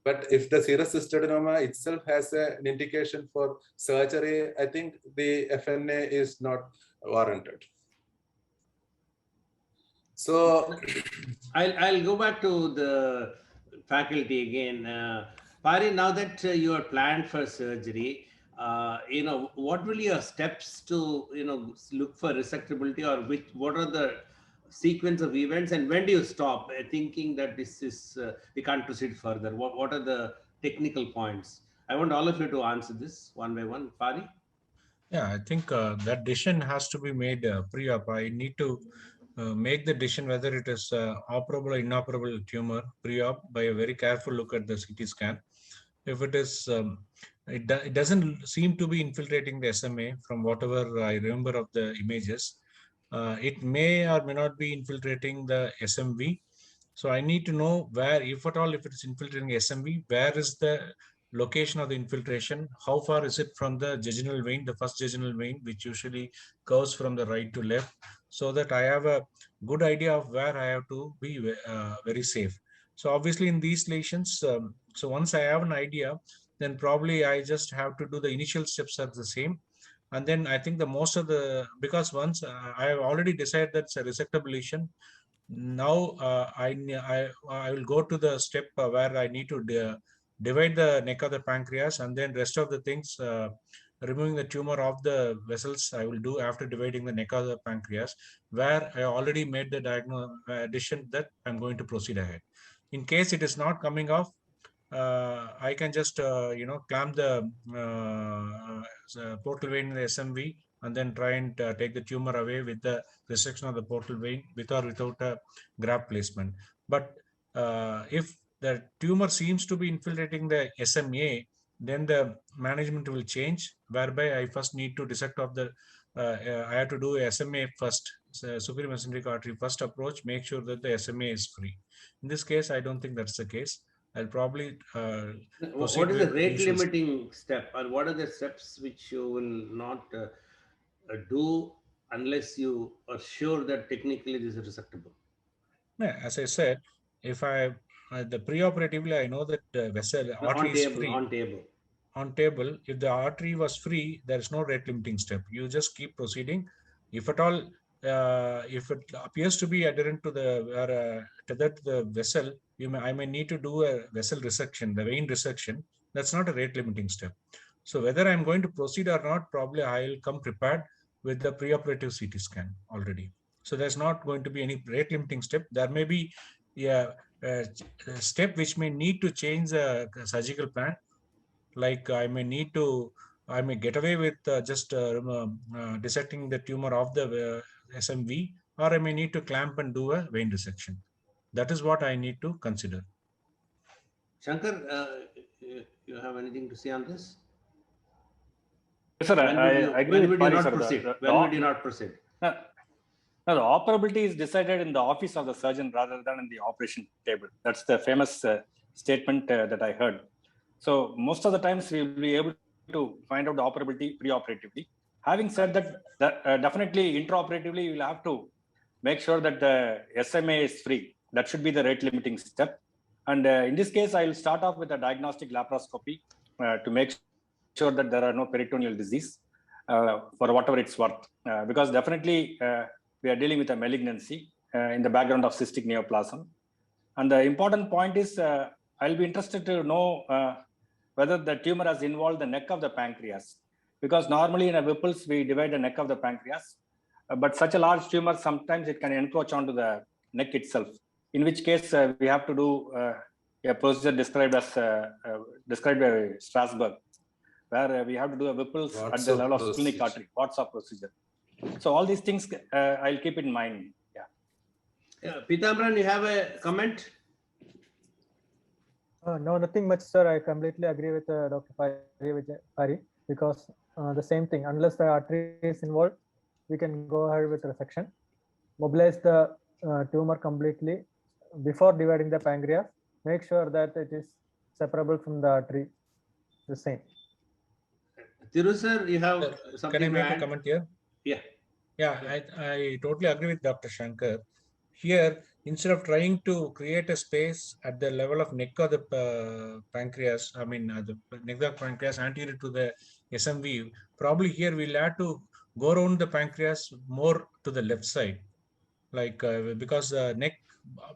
[SPEAKER 2] But if the serous cystadenoma itself has an indication for surgery, I think the FNA is not warranted. So
[SPEAKER 1] I'll go back to the faculty again. Pari, now that you are planned for surgery, what will your steps to, look for resectability, or what are the sequence of events, and when do you stop thinking that this is, we can't proceed further? What are the technical points? I want all of you to answer this one by one. Pari?
[SPEAKER 3] Yeah, I think that decision has to be made pre-op. I need to make the decision whether it is operable or inoperable tumor pre-op by a very careful look at the CT scan. If it is, it doesn't seem to be infiltrating the SMA from whatever I remember of the images. It may or may not be infiltrating the SMV. So I need to know where, if at all, if it is infiltrating SMV, where is the location of the infiltration? How far is it from the jejunal vein, the first jejunal vein, which usually goes from the right to left, so that I have a good idea of where I have to be very safe. So obviously in these lesions, so once I have an idea, then probably I just have to do the initial steps are the same. And then I think the most of the, because once I have already decided that's a resectable lesion, now I will go to the step where I need to divide the neck of the pancreas, and then rest of the things, removing the tumor of the vessels, I will do after dividing the neck of the pancreas, where I already made the decision that I'm going to proceed ahead. In case it is not coming off, I can just clamp the portal vein in the SMV, and then try and take the tumor away with the resection of the portal vein, with or without a graft placement. But if the tumor seems to be infiltrating the SMA, then the management will change, whereby I first need to dissect off the I have to do SMA first, superior mesenteric artery first approach, make sure that the SMA is free. In this case, I don't think that's the case. I'll probably
[SPEAKER 1] what is the rate limiting step, or what are the steps which you will not do unless you are sure that technically this is resectable?
[SPEAKER 3] Yeah, as I said, if I the preoperatively, I know that the vessel artery is free. On table, if the artery was free, there is no rate limiting step. You just keep proceeding. If at all, if it appears to be adherent to the tethered to the vessel, I may need to do a vessel resection, the vein resection. That's not a rate limiting step. So whether I'm going to proceed or not, probably I'll come prepared with the preoperative CT scan already. So there's not going to be any rate limiting step. There may be a step which may need to change the surgical plan. Like I may get away with just dissecting the tumor of the SMV, or I may need to clamp and do a vein resection. That is what I need to consider.
[SPEAKER 1] Shankar, you have anything to say on this?
[SPEAKER 4] Yes, sir, I agree.
[SPEAKER 1] When would you not proceed? When would you not proceed?
[SPEAKER 4] No, the operability is decided in the office of the surgeon rather than in the operation table. That's the famous statement that I heard. So most of the times we will be able to find out the operability preoperatively. Having said that, definitely intraoperatively, you will have to make sure that the SMA is free. That should be the rate limiting step. And in this case, I'll start off with a diagnostic laparoscopy to make sure that there are no peritoneal disease for whatever it's worth. Because definitely we are dealing with a malignancy in the background of cystic neoplasm. And the important point is, I'll be interested to know whether the tumor has involved the neck of the pancreas. Because normally in a Whipple's, we divide the neck of the pancreas. But such a large tumor, sometimes it can encroach onto the neck itself. In which case, we have to do a procedure described by Strasberg, where we have to do a Whipple's at the level of splenic artery, Watts-Off procedure. So all these things, I'll keep in mind.
[SPEAKER 1] Yeah, Pitambaran, you have a comment?
[SPEAKER 6] No, nothing much, sir. I completely agree with Dr. Pari, because the same thing, unless the artery is involved, we can go ahead with resection. Mobilize the tumor completely before dividing the pancreas. Make sure that it is separable from the artery. The same.
[SPEAKER 1] Thiru sir, you have something
[SPEAKER 3] Can I
[SPEAKER 1] to
[SPEAKER 3] make a
[SPEAKER 1] add?
[SPEAKER 3] comment here?
[SPEAKER 1] Yeah.
[SPEAKER 3] Yeah, I totally agree with Dr. Shankar. Here, instead of trying to create a space at the level of neck of the pancreas, I mean, the neck of the pancreas anterior to the SMV, probably here we'll have to go around the pancreas more to the left side, like because the neck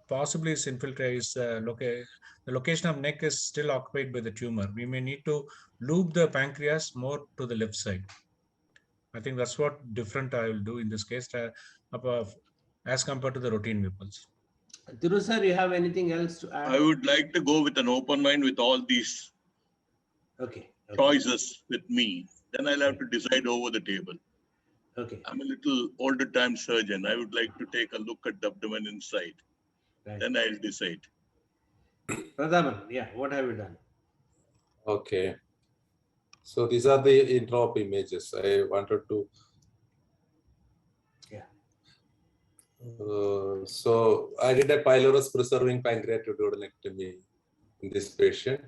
[SPEAKER 3] possibly is infiltrated, the location of neck is still occupied by the tumor. We may need to loop the pancreas more to the left side. I think that's what different I will do in this case as compared to the routine Whipple's.
[SPEAKER 1] Thiru sir, you have anything else to add?
[SPEAKER 5] I would like to go with an open mind with all these
[SPEAKER 1] Okay.
[SPEAKER 5] choices with me. Then I'll have to decide over the table.
[SPEAKER 1] Okay.
[SPEAKER 5] I'm a little older time surgeon. I would like to take a look at the abdomen inside.
[SPEAKER 1] Right.
[SPEAKER 5] Then I'll decide.
[SPEAKER 1] Prathapan, yeah, what have you done?
[SPEAKER 2] Okay. So these are the intra-op images. I wanted to.
[SPEAKER 1] Yeah.
[SPEAKER 2] So I did a pylorus preserving pancreatic duodenectomy in this patient.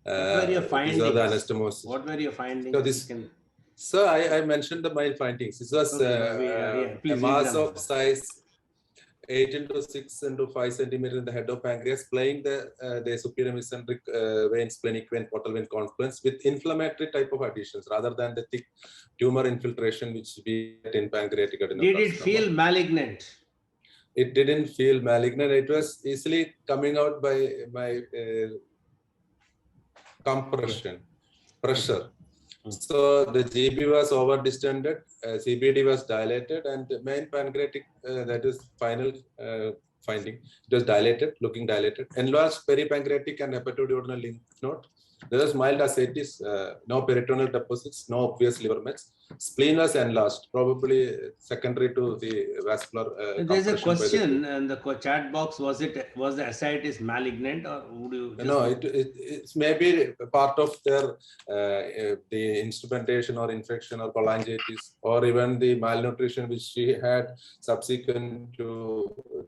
[SPEAKER 1] What were your findings?
[SPEAKER 2] These are the anastomosis.
[SPEAKER 1] What were your findings?
[SPEAKER 2] So this. So I mentioned my findings. This was a mass of size 8 into 6 into 5 centimeters in the head of pancreas, playing the superior mesenteric vein, splenic vein, portal vein confluence with inflammatory type of adhesions rather than the thick tumor infiltration which we get in pancreatic adenocarcinoma.
[SPEAKER 1] Did it feel malignant?
[SPEAKER 2] It didn't feel malignant. It was easily coming out by my compression, pressure. So the GB was over distended, CBD was dilated, and the main pancreatic, that is final finding, it was dilated, looking dilated. Enlarged peripancreatic and hepatoduodenal lymph node. There was mild ascites, no peritoneal deposits, no obvious liver mets. Spleen was enlarged, probably secondary to the vascular.
[SPEAKER 1] There's a question in the chat box. Was the ascites malignant, or would you? Just
[SPEAKER 2] no, it's maybe part of their the instrumentation or infection or cholangitis, or even the malnutrition which she had subsequent to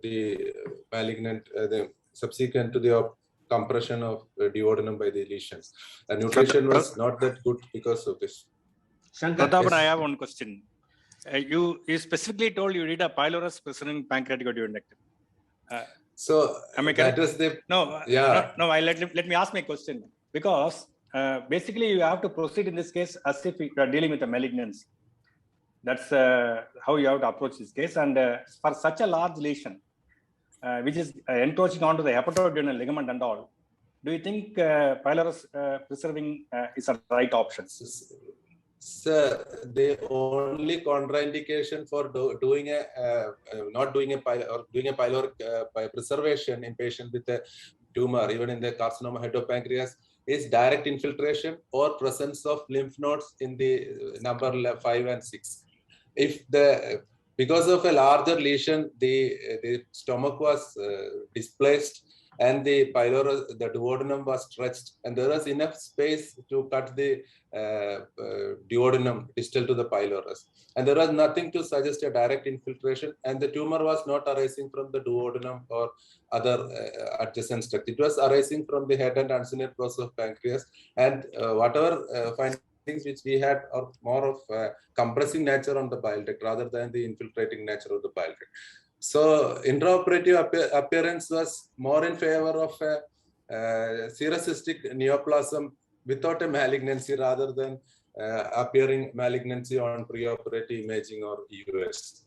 [SPEAKER 2] the malignant, subsequent to the compression of duodenum by the lesions. The nutrition was not that good because of this.
[SPEAKER 4] Prathapan, I have one question. You specifically told you did a pylorus preserving pancreatic duodenectomy.
[SPEAKER 2] So
[SPEAKER 4] that is the let me ask my question, because basically you have to proceed in this case as if you are dealing with a malignancy. That's how you have to approach this case. And for such a large lesion, which is encroaching onto the hepatoduodenal ligament and all, do you think pylorus preserving is a right option?
[SPEAKER 2] So the only contraindication for doing a pyloric preservation in patient with a tumor, even in the carcinoma head of pancreas, is direct infiltration or presence of lymph nodes in the number 5 and 6. Because of a larger lesion, the stomach was displaced and the pylorus, the duodenum was stretched, and there was enough space to cut the duodenum distal to the pylorus. And there was nothing to suggest a direct infiltration, and the tumor was not arising from the duodenum or other adjacent structure. It was arising from the head and uncinate process of pancreas, and whatever findings which we had are more of compressing nature on the bile duct rather than the infiltrating nature of the bile duct. So intraoperative appearance was more in favor of a serous cystic neoplasm without a malignancy rather than appearing malignancy on preoperative imaging or EUS.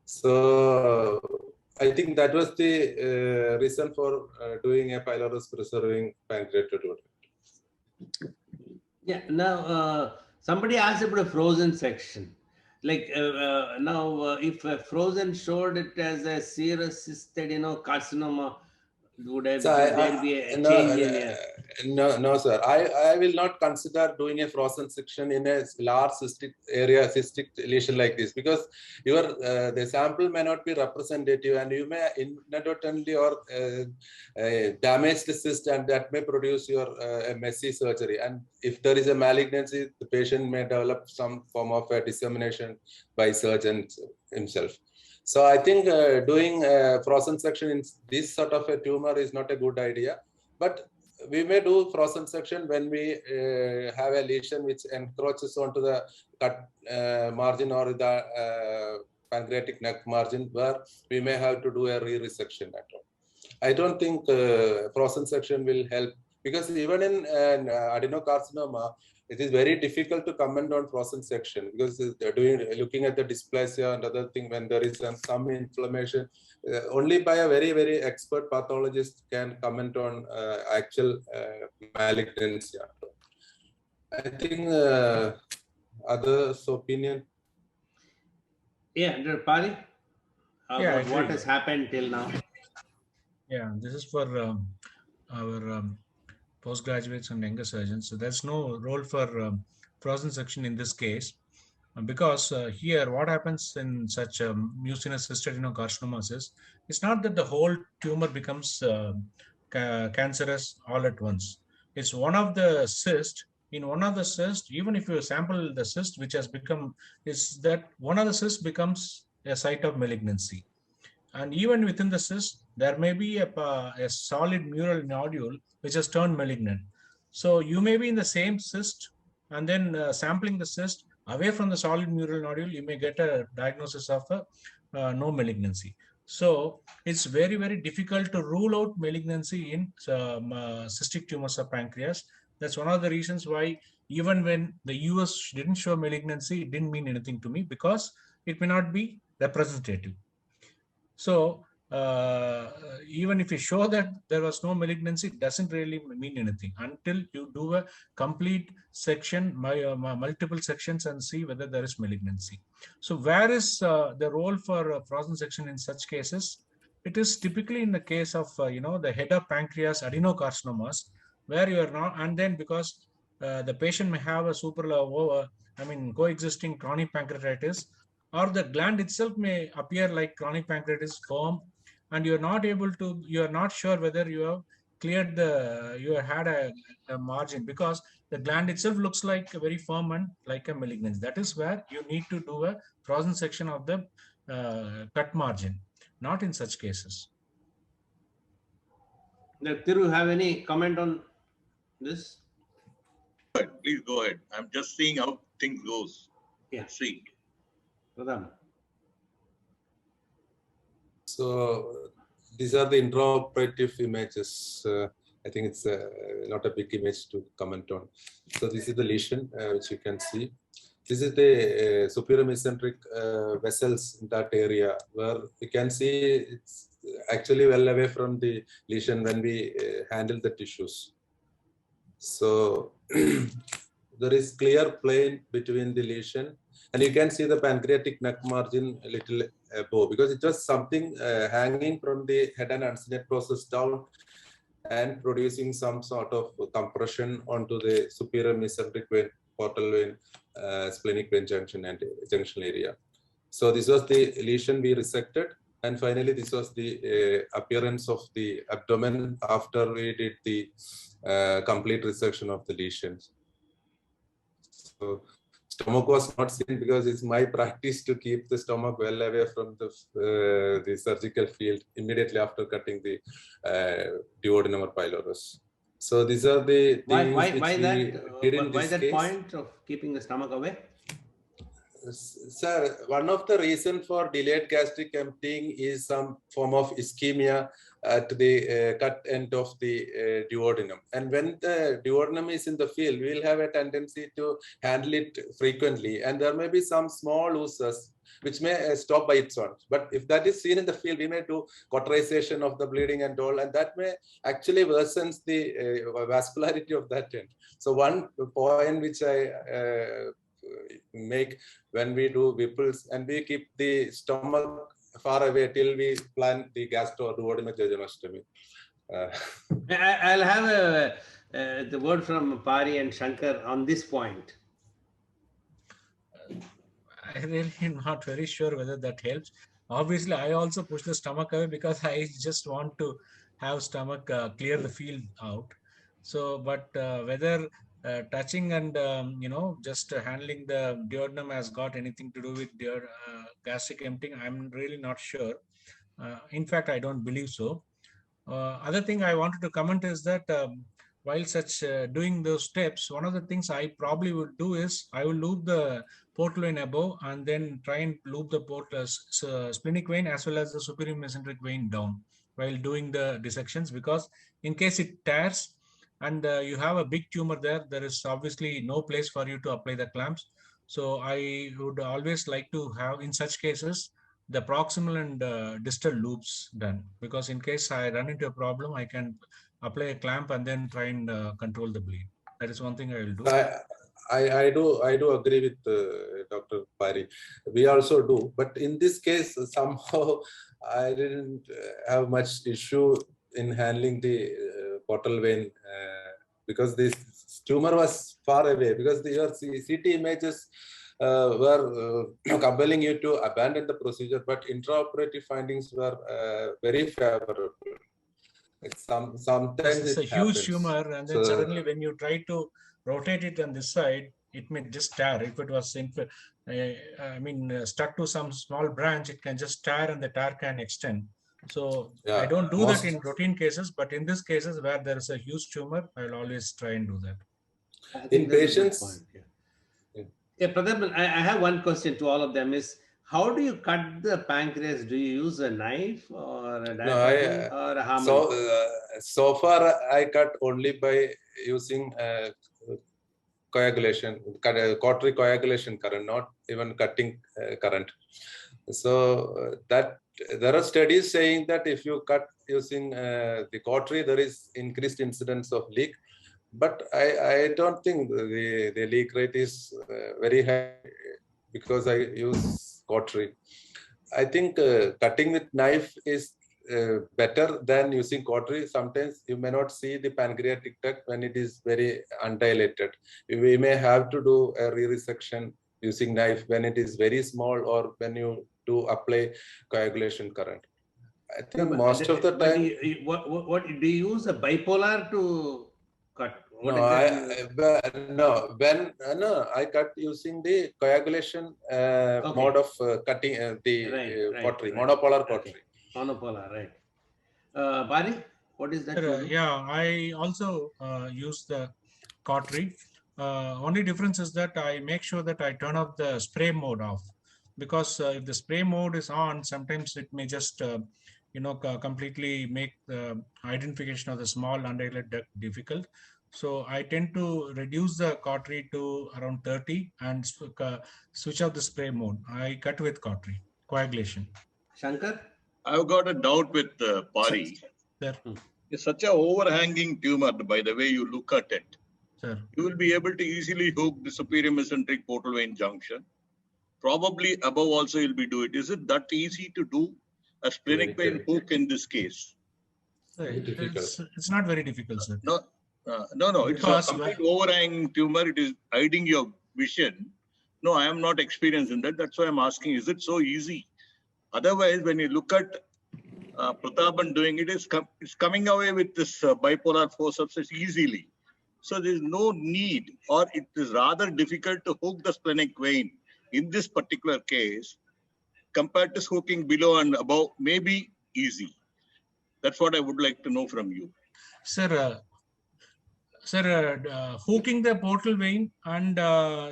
[SPEAKER 2] So I think that was the reason for doing a pylorus preserving pancreatotomy.
[SPEAKER 1] Yeah. Now, somebody asked about a frozen section. Like now, if a frozen showed it as a serous carcinoma, would there be a change in a...
[SPEAKER 2] No, sir. I will not consider doing a frozen section in a large cystic area, cystic lesion like this, because the sample may not be representative, and you may inadvertently or damage the cyst, and that may produce your a messy surgery. And if there is a malignancy, the patient may develop some form of a dissemination by surgeon himself. So I think doing frozen section in this sort of a tumor is not a good idea, but we may do frozen section when we have a lesion which encroaches onto the cut margin or the pancreatic neck margin, where we may have to do a re-resection at all. I don't think frozen section will help, because even in adenocarcinoma, it is very difficult to comment on frozen section, because looking at the dysplasia and other thing, when there is some inflammation, only by a very, very expert pathologist can comment on actual malignancy. I think others' opinion.
[SPEAKER 1] Yeah, Dr. Pali,
[SPEAKER 3] Yeah,
[SPEAKER 1] what has happened till now?
[SPEAKER 3] Yeah, this is for our postgraduates and younger surgeons. So there's no role for frozen section in this case, because here what happens in such mucinous cystadenocarcinomas is, it's not that the whole tumor becomes cancerous all at once. It's one of the cysts. In one of the cysts, even if you sample the cyst which has become, is that one of the cysts becomes a site of malignancy. And even within the cyst, there may be a solid mural nodule which has turned malignant. So you may be in the same cyst, and then sampling the cyst away from the solid mural nodule, you may get a diagnosis of no malignancy. So it's very, very difficult to rule out malignancy in cystic tumors of pancreas. That's one of the reasons why even when the US didn't show malignancy, it didn't mean anything to me, because it may not be representative. So even if you show that there was no malignancy, it doesn't really mean anything until you do a complete section, multiple sections, and see whether there is malignancy. So where is the role for frozen section in such cases? It is typically in the case of the head of pancreas adenocarcinomas, where you are not, and then because the patient may have a coexisting chronic pancreatitis, or the gland itself may appear like chronic pancreatitis firm, and you are not sure whether you have cleared you had a margin, because the gland itself looks like a very firm and like a malignancy. That is where you need to do a frozen section of the cut margin, not in such cases.
[SPEAKER 1] Thiru, have any comment on this?
[SPEAKER 5] Please go ahead. I'm just seeing how things goes.
[SPEAKER 1] Yeah.
[SPEAKER 5] Let's see.
[SPEAKER 1] Pradhan.
[SPEAKER 2] So these are the intraoperative images. I think it's not a big image to comment on. So this is the lesion, which you can see. This is the superior mesenteric vessels in that area, where you can see it's actually well away from the lesion when we handle the tissues. So there is clear plane between the lesion, and you can see the pancreatic neck margin a little above, because it was something hanging from the head and uncinate process down and producing some sort of compression onto the superior mesenteric vein, portal vein, splenic vein junction and junction area. So this was the lesion we resected, and finally this was the appearance of the abdomen after we did the complete resection of the lesions. So stomach was not seen, because it's my practice to keep the stomach well away from the surgical field immediately after cutting the duodenum or pylorus. So these are the things
[SPEAKER 1] why that
[SPEAKER 2] point
[SPEAKER 1] point of keeping the stomach away?
[SPEAKER 2] Sir, one of the reasons for delayed gastric emptying is some form of ischemia at the cut end of the duodenum. And when the duodenum is in the field, we'll have a tendency to handle it frequently. And there may be some small ulcers which may stop by its own. But if that is seen in the field, we may do cauterization of the bleeding and all, and that may actually worsens the vascularity of that end. So one point which I make when we do Whipples, and we keep the stomach far away till we plan the gastro-duodenojejunectomy.
[SPEAKER 1] I'll have the word from Pari and Shankar on this point.
[SPEAKER 3] I really am not very sure whether that helps. Obviously, I also push the stomach away because I just want to have stomach clear the field out. So, but whether touching and just handling the duodenum has got anything to do with gastric emptying, I'm really not sure. In fact, I don't believe so. Other thing I wanted to comment is that while doing those steps, one of the things I probably would do is I will loop the portal vein above and then try and loop the splenic vein as well as the superior mesenteric vein down while doing the dissections, because in case it tears and you have a big tumor there is obviously no place for you to apply the clamps. So I would always like to have, in such cases, the proximal and distal loops done, because in case I run into a problem, I can apply a clamp and then try and control the bleed. That is one thing I will do.
[SPEAKER 2] I do agree with Dr. Pari. We also do, but in this case, somehow I didn't have much issue in handling the portal vein because this tumor was far away, because your CT images were compelling you to abandon the procedure, but intraoperative findings were very favorable. Sometimes
[SPEAKER 3] it's a huge tumor, and then suddenly when you try to rotate it on this side, it may just tear. If it was stuck to some small branch, it can just tear and the tear can extend. So yeah, I don't do that in routine cases, but in these cases where there is a huge tumor, I'll always try and do that.
[SPEAKER 2] In patients,
[SPEAKER 1] yeah, Pratap, I have one question to all of them is, how do you cut the pancreas? Do you use a knife or a diaphragm or a hammer?
[SPEAKER 2] So far I cut only by using coagulation, cautery coagulation current, not even cutting current. So that there are studies saying that if you cut using the cautery, there is increased incidence of leak. But I don't think the leak rate is very high because I use cautery. I think cutting with knife is better than using cautery. Sometimes you may not see the pancreatic duct when it is very undilated. We may have to do a re-resection using knife when it is very small or when you do apply coagulation current. I think most of the time.
[SPEAKER 1] What do you use a bipolar to cut?
[SPEAKER 2] No, I cut using the coagulation mode of cutting the cautery, monopolar cautery.
[SPEAKER 1] Monopolar, right. Pari, what is that?
[SPEAKER 3] Yeah, I also use the cautery. Only difference is that I make sure that I turn off the spray mode off, because if the spray mode is on, sometimes it may just completely make the identification of the small undilated duct difficult. So I tend to reduce the cautery to around 30 and switch off the spray mode. I cut with cautery, coagulation.
[SPEAKER 1] Shankar?
[SPEAKER 5] I've got a doubt with Pari.
[SPEAKER 3] Sir.
[SPEAKER 5] It's such an overhanging tumor by the way you look at it.
[SPEAKER 3] Sir.
[SPEAKER 5] You will be able to easily hook the superior mesenteric portal vein junction. Probably above also you'll be doing it. Is it that easy to do a splenic vein hook in this case?
[SPEAKER 3] It's not very difficult, sir.
[SPEAKER 5] No. It's a complete overhanging tumor. It is hiding your vision. No, I am not experienced in that. That's why I'm asking, is it so easy? Otherwise, when you look at Pratapan doing it, it's coming away with this bipolar forceps easily. So there's no need, or it is rather difficult to hook the splenic vein in this particular case compared to hooking below and above, maybe easy. That's what I would like to know from you.
[SPEAKER 3] Sir, hooking the portal vein and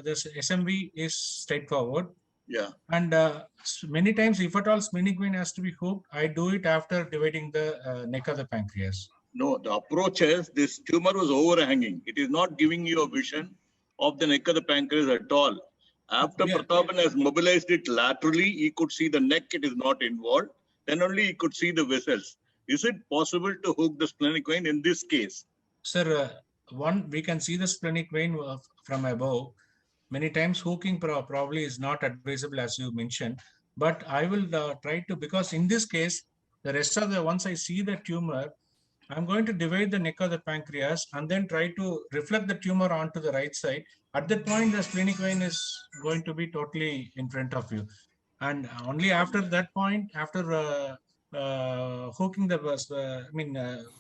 [SPEAKER 3] this SMV is straightforward.
[SPEAKER 5] Yeah.
[SPEAKER 3] And many times, if at all splenic vein has to be hooked, I do it after dividing the neck of the pancreas.
[SPEAKER 5] No, the approach is this tumor was overhanging. It is not giving you a vision of the neck of the pancreas at all. After
[SPEAKER 3] Yeah.
[SPEAKER 5] Prathapan has mobilized it laterally, he could see the neck, it is not involved. Then only he could see the vessels. Is it possible to hook the splenic vein in this case?
[SPEAKER 3] Sir, we can see the splenic vein from above. Many times hooking probably is not advisable as you mentioned, but I will try to, because in this case, the rest of the, once I see the tumor, I'm going to divide the neck of the pancreas and then try to reflect the tumor onto the right side. At that point, the splenic vein is going to be totally in front of you. And only after that point, after hooking the,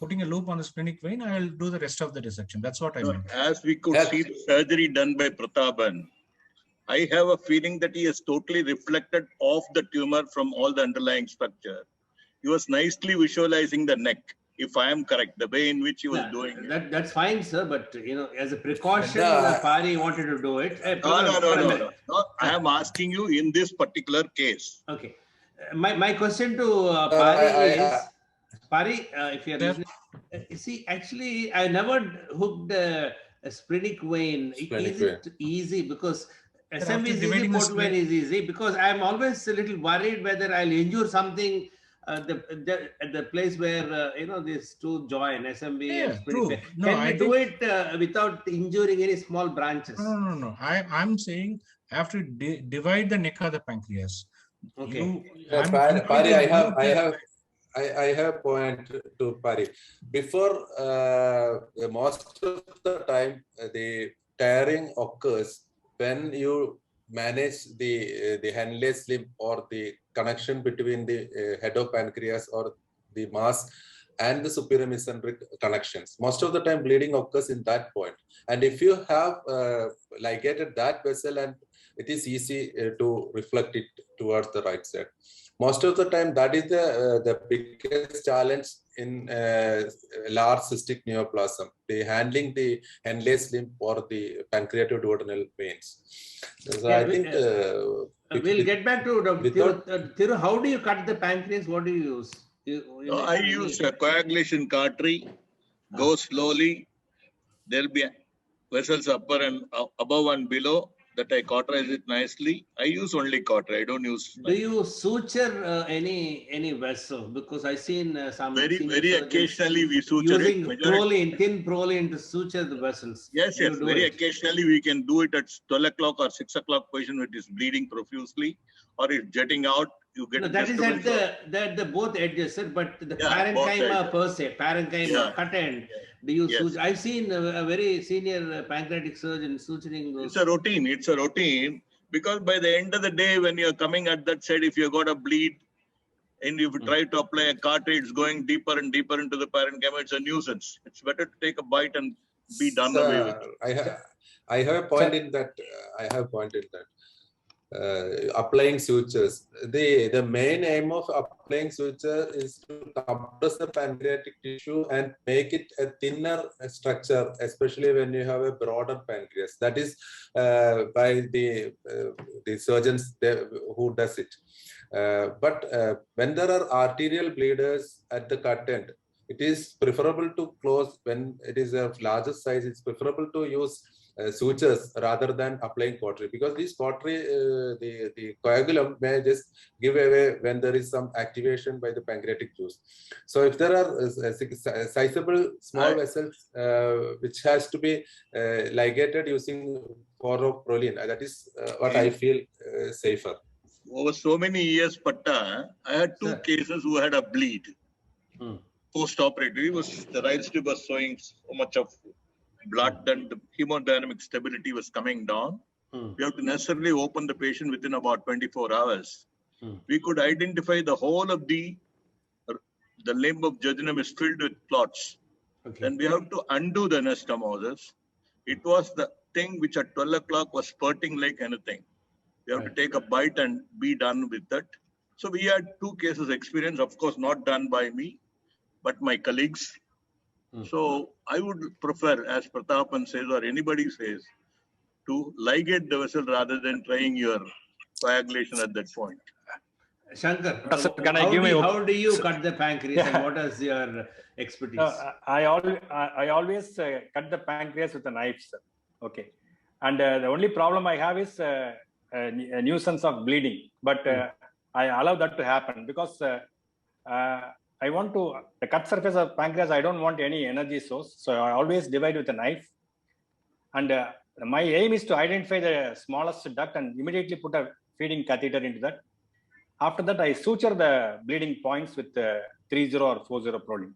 [SPEAKER 3] putting a loop on the splenic vein, I will do the rest of the dissection. That's what I
[SPEAKER 5] No,
[SPEAKER 3] meant.
[SPEAKER 5] as we could
[SPEAKER 2] Yes.
[SPEAKER 5] see the surgery done by Prathapan, I have a feeling that he has totally reflected off the tumor from all the underlying structure. He was nicely visualizing the neck, if I am correct, the way in which he was doing it.
[SPEAKER 1] That's fine, sir. But as a precaution,
[SPEAKER 2] Yeah.
[SPEAKER 1] Pari wanted to do it.
[SPEAKER 5] No. I am asking you in this particular case.
[SPEAKER 1] Okay. My question to Pari is, Pari, if you are
[SPEAKER 3] Sir.
[SPEAKER 1] listening, see, actually, I never hooked a splenic vein.
[SPEAKER 2] Splenic
[SPEAKER 1] Is it easy? Because
[SPEAKER 3] Sir,
[SPEAKER 1] SMV
[SPEAKER 3] after
[SPEAKER 1] is easy,
[SPEAKER 3] dividing the
[SPEAKER 1] port vein is easy. Because I'm always a little worried whether I'll injure something at the place where these two join, SMV
[SPEAKER 3] Yeah,
[SPEAKER 1] and splenic
[SPEAKER 3] true.
[SPEAKER 1] vein.
[SPEAKER 3] No,
[SPEAKER 1] Can
[SPEAKER 3] I
[SPEAKER 1] we do it without injuring any small branches?
[SPEAKER 3] No. I'm saying after divide the neck of the pancreas.
[SPEAKER 1] Okay.
[SPEAKER 2] Pari, I have a point to Pari. Before most of the time, the tearing occurs when you manage the handless limb or the connection between the head of pancreas or the mass and the superior mesenteric connections. Most of the time, bleeding occurs in that point. And if you have ligated that vessel, and it is easy to reflect it towards the right side. Most of the time, that is the biggest challenge in large cystic neoplasm, the handling the handless limb or the pancreatoduodenal veins. So
[SPEAKER 1] Yeah,
[SPEAKER 2] I think
[SPEAKER 1] we'll get back to Dr.
[SPEAKER 2] without-
[SPEAKER 1] Thiru. How do you cut the pancreas? What do you use?
[SPEAKER 5] I use a coagulation cautery, go slowly. There'll be vessels upper and above and below that I cauterize it nicely. I use only cautery. I don't use.
[SPEAKER 1] Do you suture any vessel? Because I've seen some
[SPEAKER 5] Very
[SPEAKER 1] senior surgeons
[SPEAKER 5] occasionally we suture
[SPEAKER 1] using
[SPEAKER 5] it.
[SPEAKER 1] proline, thin proline to suture the vessels.
[SPEAKER 5] Yes.
[SPEAKER 1] Do you do
[SPEAKER 5] Very
[SPEAKER 1] it?
[SPEAKER 5] occasionally we can do it at 12 o'clock or 6 o'clock position when it is bleeding profusely or it's jetting out. You get
[SPEAKER 1] No, that is at
[SPEAKER 5] disturbance.
[SPEAKER 1] the both edges, sir. But the
[SPEAKER 5] Yeah, both
[SPEAKER 1] parenchyma
[SPEAKER 5] edges.
[SPEAKER 1] per se, parenchyma
[SPEAKER 5] Yeah.
[SPEAKER 1] cut end. Do you
[SPEAKER 5] Yes.
[SPEAKER 1] suture? I've seen a very senior pancreatic surgeon suturing those.
[SPEAKER 5] It's a routine. It's a routine because by the end of the day, when you're coming at that side, if you got a bleed and if you try to apply a cartridge, it's going deeper and deeper into the parenchyma, it's a nuisance. It's better to take a bite and be done away with it.
[SPEAKER 2] I have a point in that. Applying sutures. The main aim of applying suture is to compress the pancreatic tissue and make it a thinner structure, especially when you have a broader pancreas. That is by the surgeons who does it. But when there are arterial bleeders at the cut end, it is preferable to close. When it is of larger size, it's preferable to use sutures rather than applying cautery, because these cautery, the coagulum may just give away when there is some activation by the pancreatic juice. So if there are sizable small vessels which has to be ligated using proline, that is what I feel safer.
[SPEAKER 5] Over so many years, Patta, I had two cases who had a bleed. Post-operatively, the right strip was showing so much of blood and the hemodynamic stability was coming down. We have to necessarily open the patient within about 24 hours. We could identify the whole of the limb of jejunum is filled with clots. Then we have to undo the anastomosis. It was the thing which at 12 o'clock was spurting like anything. We have to take a bite and be done with that. So we had two cases experience, of course, not done by me, but my colleagues. So I would prefer, as Prathapan says or anybody says, to ligate the vessel rather than trying your coagulation at that point.
[SPEAKER 1] Shankar,
[SPEAKER 4] Sir, can I give my
[SPEAKER 1] how do you cut the pancreas and
[SPEAKER 4] Yeah.
[SPEAKER 1] what is your expertise?
[SPEAKER 4] I always cut the pancreas with a knife, sir. Okay. And the only problem I have is a nuisance of bleeding. But I allow that to happen because I want to, the cut surface of pancreas, I don't want any energy source. So I always divide with a knife. And my aim is to identify the smallest duct and immediately put a feeding catheter into that. After that, I suture the bleeding points with 3-0 or 4-0 proline.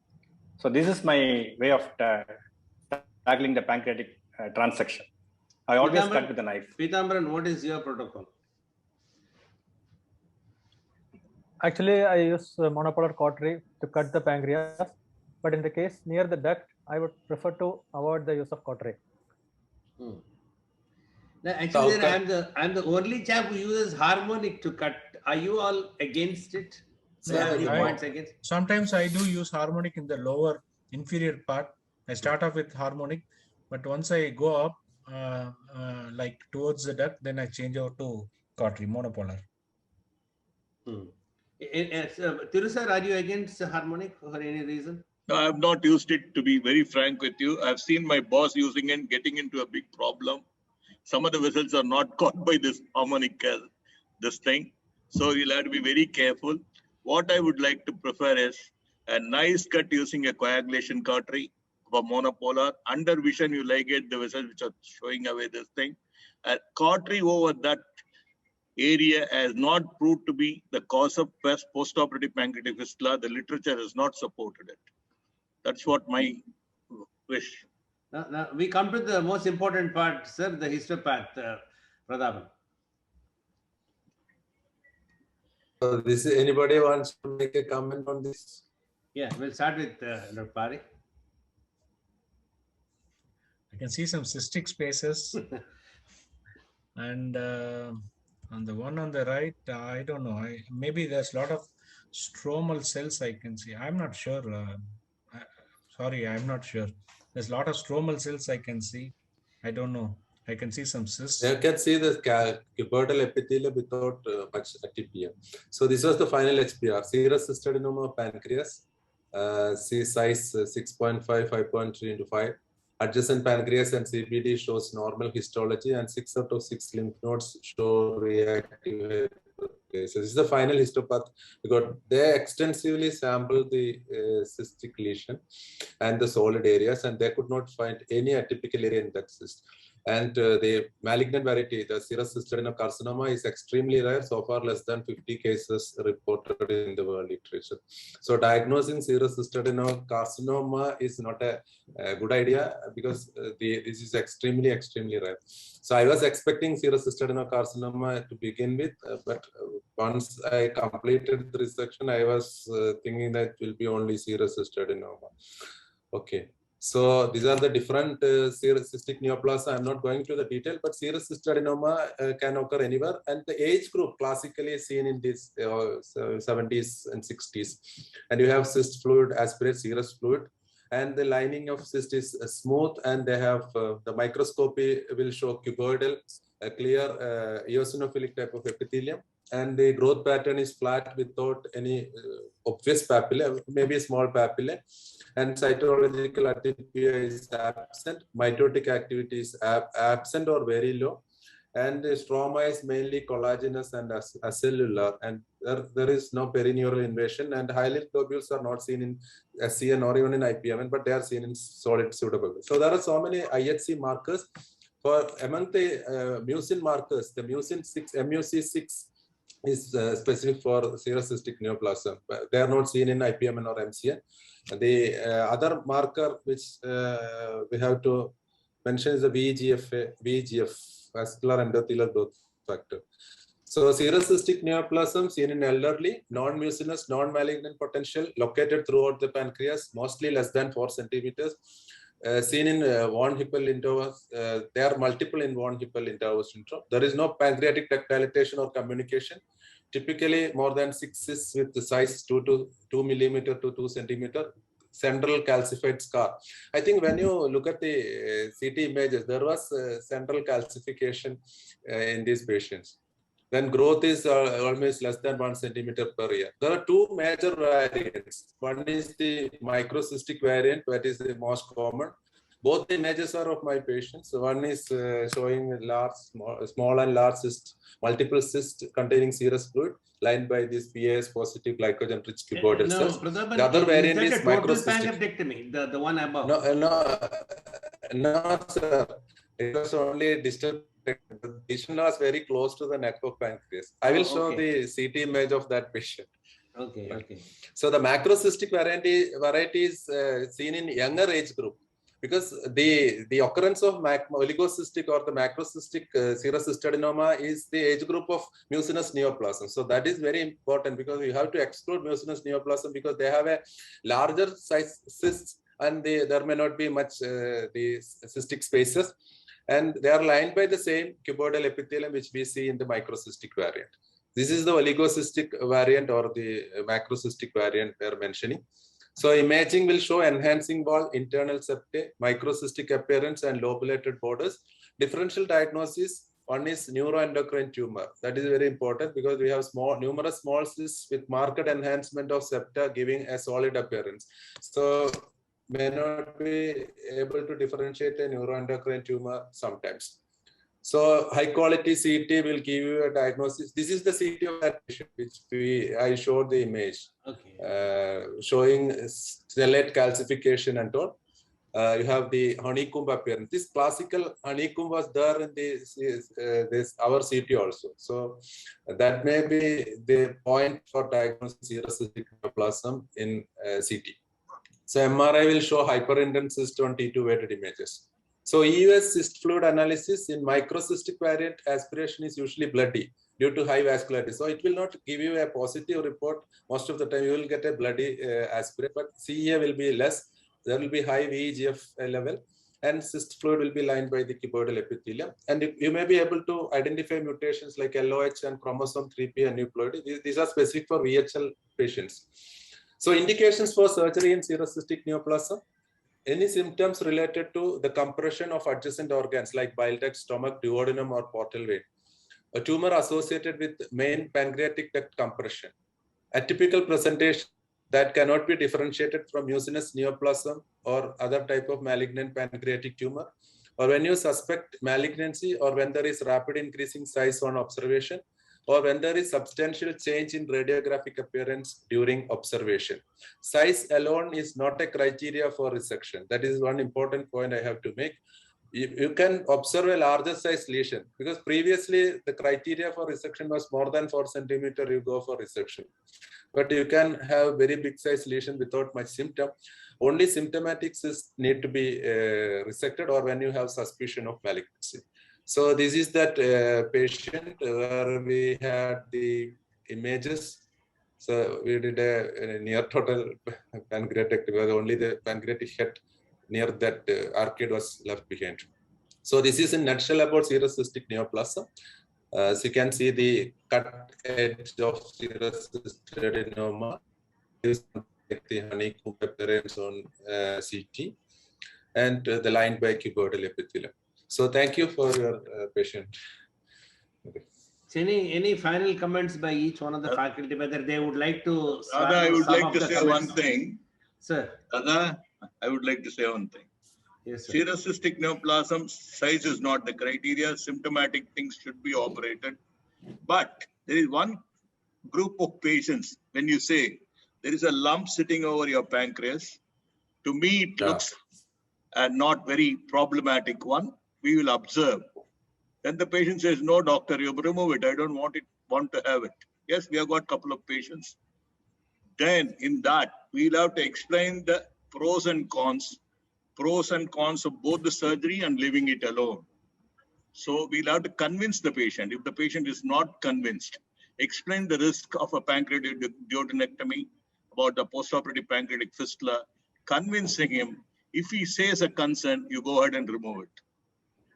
[SPEAKER 4] So this is my way of tackling the pancreatic transection. I always cut with a knife.
[SPEAKER 1] Pitambaran, what is your protocol?
[SPEAKER 6] Actually, I use monopolar cautery to cut the pancreas, but in the case near the duct, I would prefer to avoid the use of cautery.
[SPEAKER 1] Now, actually, I'm the only chap who uses harmonic to cut. Are you all against it?
[SPEAKER 3] Sometimes I do use harmonic in the lower inferior part. I start off with harmonic, but once I go up like towards the duct, then I change over to cautery, monopolar.
[SPEAKER 1] Thiru, are you against harmonic for any reason?
[SPEAKER 5] No, I have not used it, to be very frank with you. I've seen my boss using it, getting into a big problem. Some of the vessels are not caught by this harmonic, this thing. So you'll have to be very careful. What I would like to prefer is a nice cut using a coagulation cautery for monopolar. Under vision, you ligate the vessels which are showing away this thing. A cautery over that area has not proved to be the cause of postoperative pancreatic fistula. The literature has not supported it. That's what my wish.
[SPEAKER 1] Now we come to the most important part, sir, the histopath, Prathapan.
[SPEAKER 2] So anybody wants to make a comment on this?
[SPEAKER 1] Yeah, we'll start with Dr. Pari.
[SPEAKER 3] I can see some cystic spaces. And on the one on the right, I don't know. Maybe there's a lot of stromal cells I can see. I'm not sure. Sorry, I'm not sure. There's a lot of stromal cells I can see. I don't know. I can see some cysts.
[SPEAKER 2] You can see the cuboidal epithelium without much ATPM. So this was the final HPR. Serous cystadenoma of pancreas. C size 6.5, 5.3 into 5. Adjacent pancreas and CBD shows normal histology, and 6 out of 6 lymph nodes show reactive. Okay, so this is the final histopath because they extensively sampled the cystic lesion and the solid areas, and they could not find any atypical area in that cyst. And the malignant variety, the serous cystadenocarcinoma, is extremely rare. So far, less than 50 cases reported in the world literature. So diagnosing serous cystadenocarcinoma is not a good idea because this is extremely rare. So I was expecting serous cystadenocarcinoma to begin with, but once I completed the resection, I was thinking that it will be only serous cystadenoma. Okay. So these are the different serous cystic neoplasm. I'm not going to the detail, but serous cystadenoma can occur anywhere. And the age group classically seen in this 70s and 60s. And you have cyst fluid, aspirate serous fluid. And the lining of cyst is smooth, and they have the microscopy will show cuboidal, a clear eosinophilic type of epithelium. And the growth pattern is flat without any obvious papillae, maybe a small papillae. And cytological atypia is absent. Mitotic activity is absent or very low. And the stroma is mainly collagenous and acellular. And there is no perineural invasion. And hyaline globules are not seen in SCN or even in IPMN, but they are seen in solid pseudobulbs. So there are so many IHC markers. For among the mucin markers, the mucin 6, MUC6 is specific for serous cystic neoplasm. They are not seen in IPMN or MCN. The other marker which we have to mention is the VEGF, vascular endothelial growth factor. So serous cystic neoplasm seen in elderly, non-mucinous, non-malignant potential, located throughout the pancreas, mostly less than 4 centimeters. Seen in von Hippel-Lindau, there are multiple in von Hippel-Lindau syndrome. There is no pancreatic duct dilatation or communication. Typically more than 6 cysts with the size 2 millimeter to 2 centimeter. Central calcified scar. I think when you look at the CT images, there was central calcification in these patients. Then growth is almost less than 1 centimeter per year. There are two major variants. One is the microcystic variant, that is the most common. Both the images are of my patients. One is showing large, small and large cyst, multiple cysts containing serous fluid lined by these PAS positive glycogen-rich cuboidal
[SPEAKER 1] No,
[SPEAKER 2] cells.
[SPEAKER 1] Prathapan,
[SPEAKER 2] The other variant
[SPEAKER 1] is
[SPEAKER 2] is
[SPEAKER 1] that a total
[SPEAKER 2] microcystic.
[SPEAKER 1] pancreatectomy, the one above?
[SPEAKER 2] No, sir. It was only distal. The lesion was very close to the neck of pancreas. I will show the CT image of that patient.
[SPEAKER 1] Okay, okay.
[SPEAKER 2] So the macrocystic variety is seen in younger age group, because the occurrence of oligocystic or the macrocystic serous cystadenoma is the age group of mucinous neoplasm. So that is very important, because we have to exclude mucinous neoplasm because they have a larger size cysts and there may not be much the cystic spaces, and they are lined by the same cuboidal epithelium which we see in the microcystic variant. This is the oligocystic variant or the macrocystic variant we are mentioning. So imaging will show enhancing wall, internal septae, microcystic appearance and lobulated borders. Differential diagnosis, one is neuroendocrine tumor. That is very important because we have numerous small cysts with marked enhancement of septa giving a solid appearance. So may not be able to differentiate a neuroendocrine tumor sometimes. So high quality CT will give you a diagnosis. This is the CT of that patient, which I showed the image, showing stellate calcification and all. You have the honeycomb appearance. This classical honeycomb was there in this our CT also. So that may be the point for diagnosing serous cystic neoplasm in CT. So MRI will show hyperintense cyst on T2 weighted images. So EUS cyst fluid analysis in microcystic variant, aspiration is usually bloody due to high vascularity. So it will not give you a positive report. Most of the time you will get a bloody aspirate, but CEA will be less. There will be high VEGF level and cyst fluid will be lined by the cuboidal epithelium. And you may be able to identify mutations like LOH and chromosome 3p aneuploidy. These are specific for VHL patients. So indications for surgery in serous cystic neoplasm. Any symptoms related to the compression of adjacent organs like bile duct, stomach, duodenum, or portal vein. A tumor associated with main pancreatic duct compression. Atypical presentation that cannot be differentiated from mucinous neoplasm or other type of malignant pancreatic tumor. Or when you suspect malignancy or when there is rapid increasing size on observation, or when there is substantial change in radiographic appearance during observation. Size alone is not a criteria for resection. That is one important point I have to make. You can observe a larger size lesion because previously the criteria for resection was more than 4 centimeter, you go for resection. But you can have very big size lesion without much symptom. Only symptomatic cysts need to be resected or when you have suspicion of malignancy. So this is that patient where we had the images. So we did a near total pancreatectomy because only the pancreatic head near that arcade was left behind. So this is in nutshell about serous cystic neoplasm. As you can see, the cut edge of serous cystadenoma is the honeycomb appearance on CT and the line by cuboidal epithelium. So thank you for your patient. Okay.
[SPEAKER 1] Any final comments by each one of the faculty, whether they would like to?
[SPEAKER 5] Dada, I would like to say one thing.
[SPEAKER 1] Sir.
[SPEAKER 5] Dada, I would like to say one thing.
[SPEAKER 1] Yes, sir.
[SPEAKER 5] Serous cystic neoplasm size is not the criteria. Symptomatic things should be operated. But there is one group of patients, when you say there is a lump sitting over your pancreas, to me it looks a not very problematic one. We will observe. Then the patient says, no, doctor, you remove it. I don't want to have it. Yes, we have got a couple of patients. Then in that, we'll have to explain the pros and cons of both the surgery and leaving it alone. So we'll have to convince the patient. If the patient is not convinced, explain the risk of a pancreatic duodenectomy, about the postoperative pancreatic fistula, convincing him. If he says a consent, you go ahead and remove it.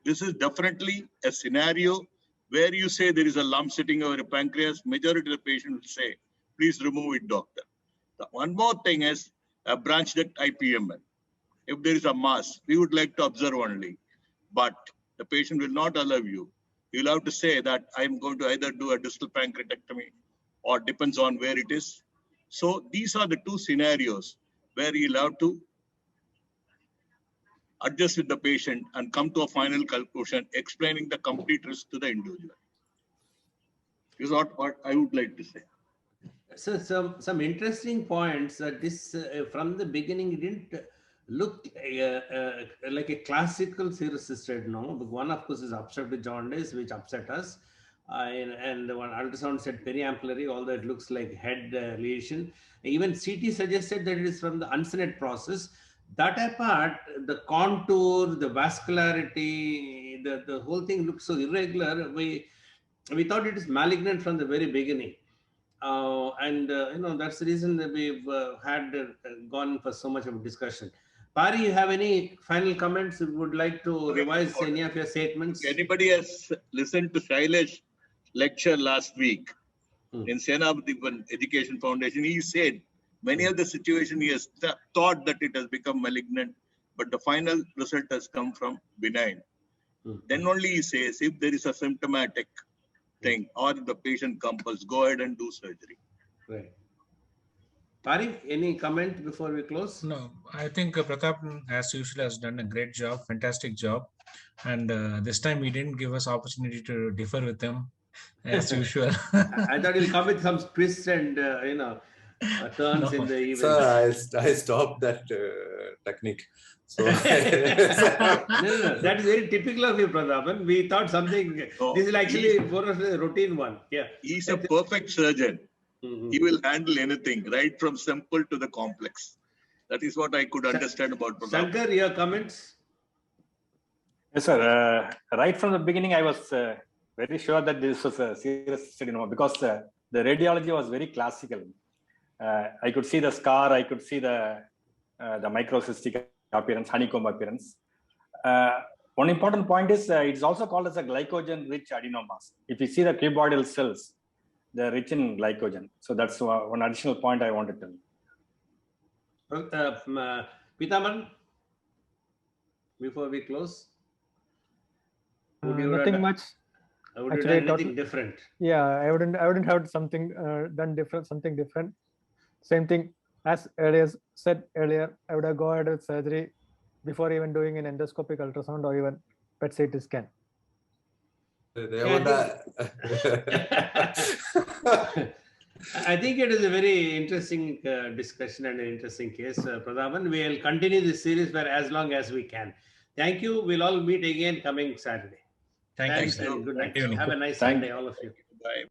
[SPEAKER 5] This is definitely a scenario where you say there is a lump sitting over a pancreas. Majority of the patient will say, please remove it, doctor. The one more thing is a branch duct IPMN. If there is a mass, we would like to observe only, but the patient will not allow you. You'll have to say that I'm going to either do a distal pancreatectomy or depends on where it is. So these are the two scenarios where you'll have to adjust with the patient and come to a final conclusion, explaining the complete risk to the individual. Is what I would like to say.
[SPEAKER 1] So some interesting points that this from the beginning it didn't look like a classical serous cystoid. No, but one of course is obstructive jaundice, which upset us, and one ultrasound said periampullary, although it looks like head lesion. Even CT suggested that it is from the uncinate process. That apart, the contour, the vascularity, the whole thing looks so irregular. We thought it is malignant from the very beginning. That's the reason that we've had gone for so much of a discussion. Pari, you have any final comments? You would like to revise any of your statements?
[SPEAKER 5] If anybody has listened to Shailesh lecture last week in Senabudhipan Education Foundation, he said many of the situations he has thought that it has become malignant, but the final result has come from benign. Then only he says if there is a symptomatic thing or the patient compels, go ahead and do surgery.
[SPEAKER 1] Right. Pari, any comment before we close?
[SPEAKER 3] No, I think Pratap, as usual, has done a great job, fantastic job. And this time he didn't give us opportunity to differ with him, as usual.
[SPEAKER 1] I thought he'll come with some twists and, turns in the event.
[SPEAKER 2] So I stopped that technique. So
[SPEAKER 1] No. That is very typical of you, Prathapan. We thought something,
[SPEAKER 5] No,
[SPEAKER 1] this is actually more of a routine one. Yeah.
[SPEAKER 5] He's a perfect surgeon. He will handle anything, right from simple to the complex. That is what I could understand about Pratap.
[SPEAKER 1] Shankar, your comments?
[SPEAKER 4] Yes, sir. Right from the beginning, I was very sure that this was a serious adenoma because the radiology was very classical. I could see the scar, I could see the microcystic appearance, honeycomb appearance. One important point is it's also called as a glycogen-rich adenomas. If you see the cuboidal cells, they're rich in glycogen. So that's one additional point I wanted to tell.
[SPEAKER 1] Pitaman, before we close? Would you
[SPEAKER 6] Nothing
[SPEAKER 1] have-
[SPEAKER 6] much.
[SPEAKER 1] Would
[SPEAKER 6] Actually,
[SPEAKER 1] you do anything different?
[SPEAKER 6] Yeah, I wouldn't have something done different, something different. Same thing as earlier said earlier, I would have gone ahead with surgery before even doing an endoscopic ultrasound or even PET CT scan.
[SPEAKER 1] I think it is a very interesting discussion and an interesting case, Pradhaman. We will continue this series for as long as we can. Thank you. We'll all meet again coming Saturday.
[SPEAKER 3] Thank
[SPEAKER 1] Thanks
[SPEAKER 3] you.
[SPEAKER 1] and good night.
[SPEAKER 3] Thank you.
[SPEAKER 1] Have a nice
[SPEAKER 4] Thank
[SPEAKER 1] Sunday, all of you.
[SPEAKER 5] Bye.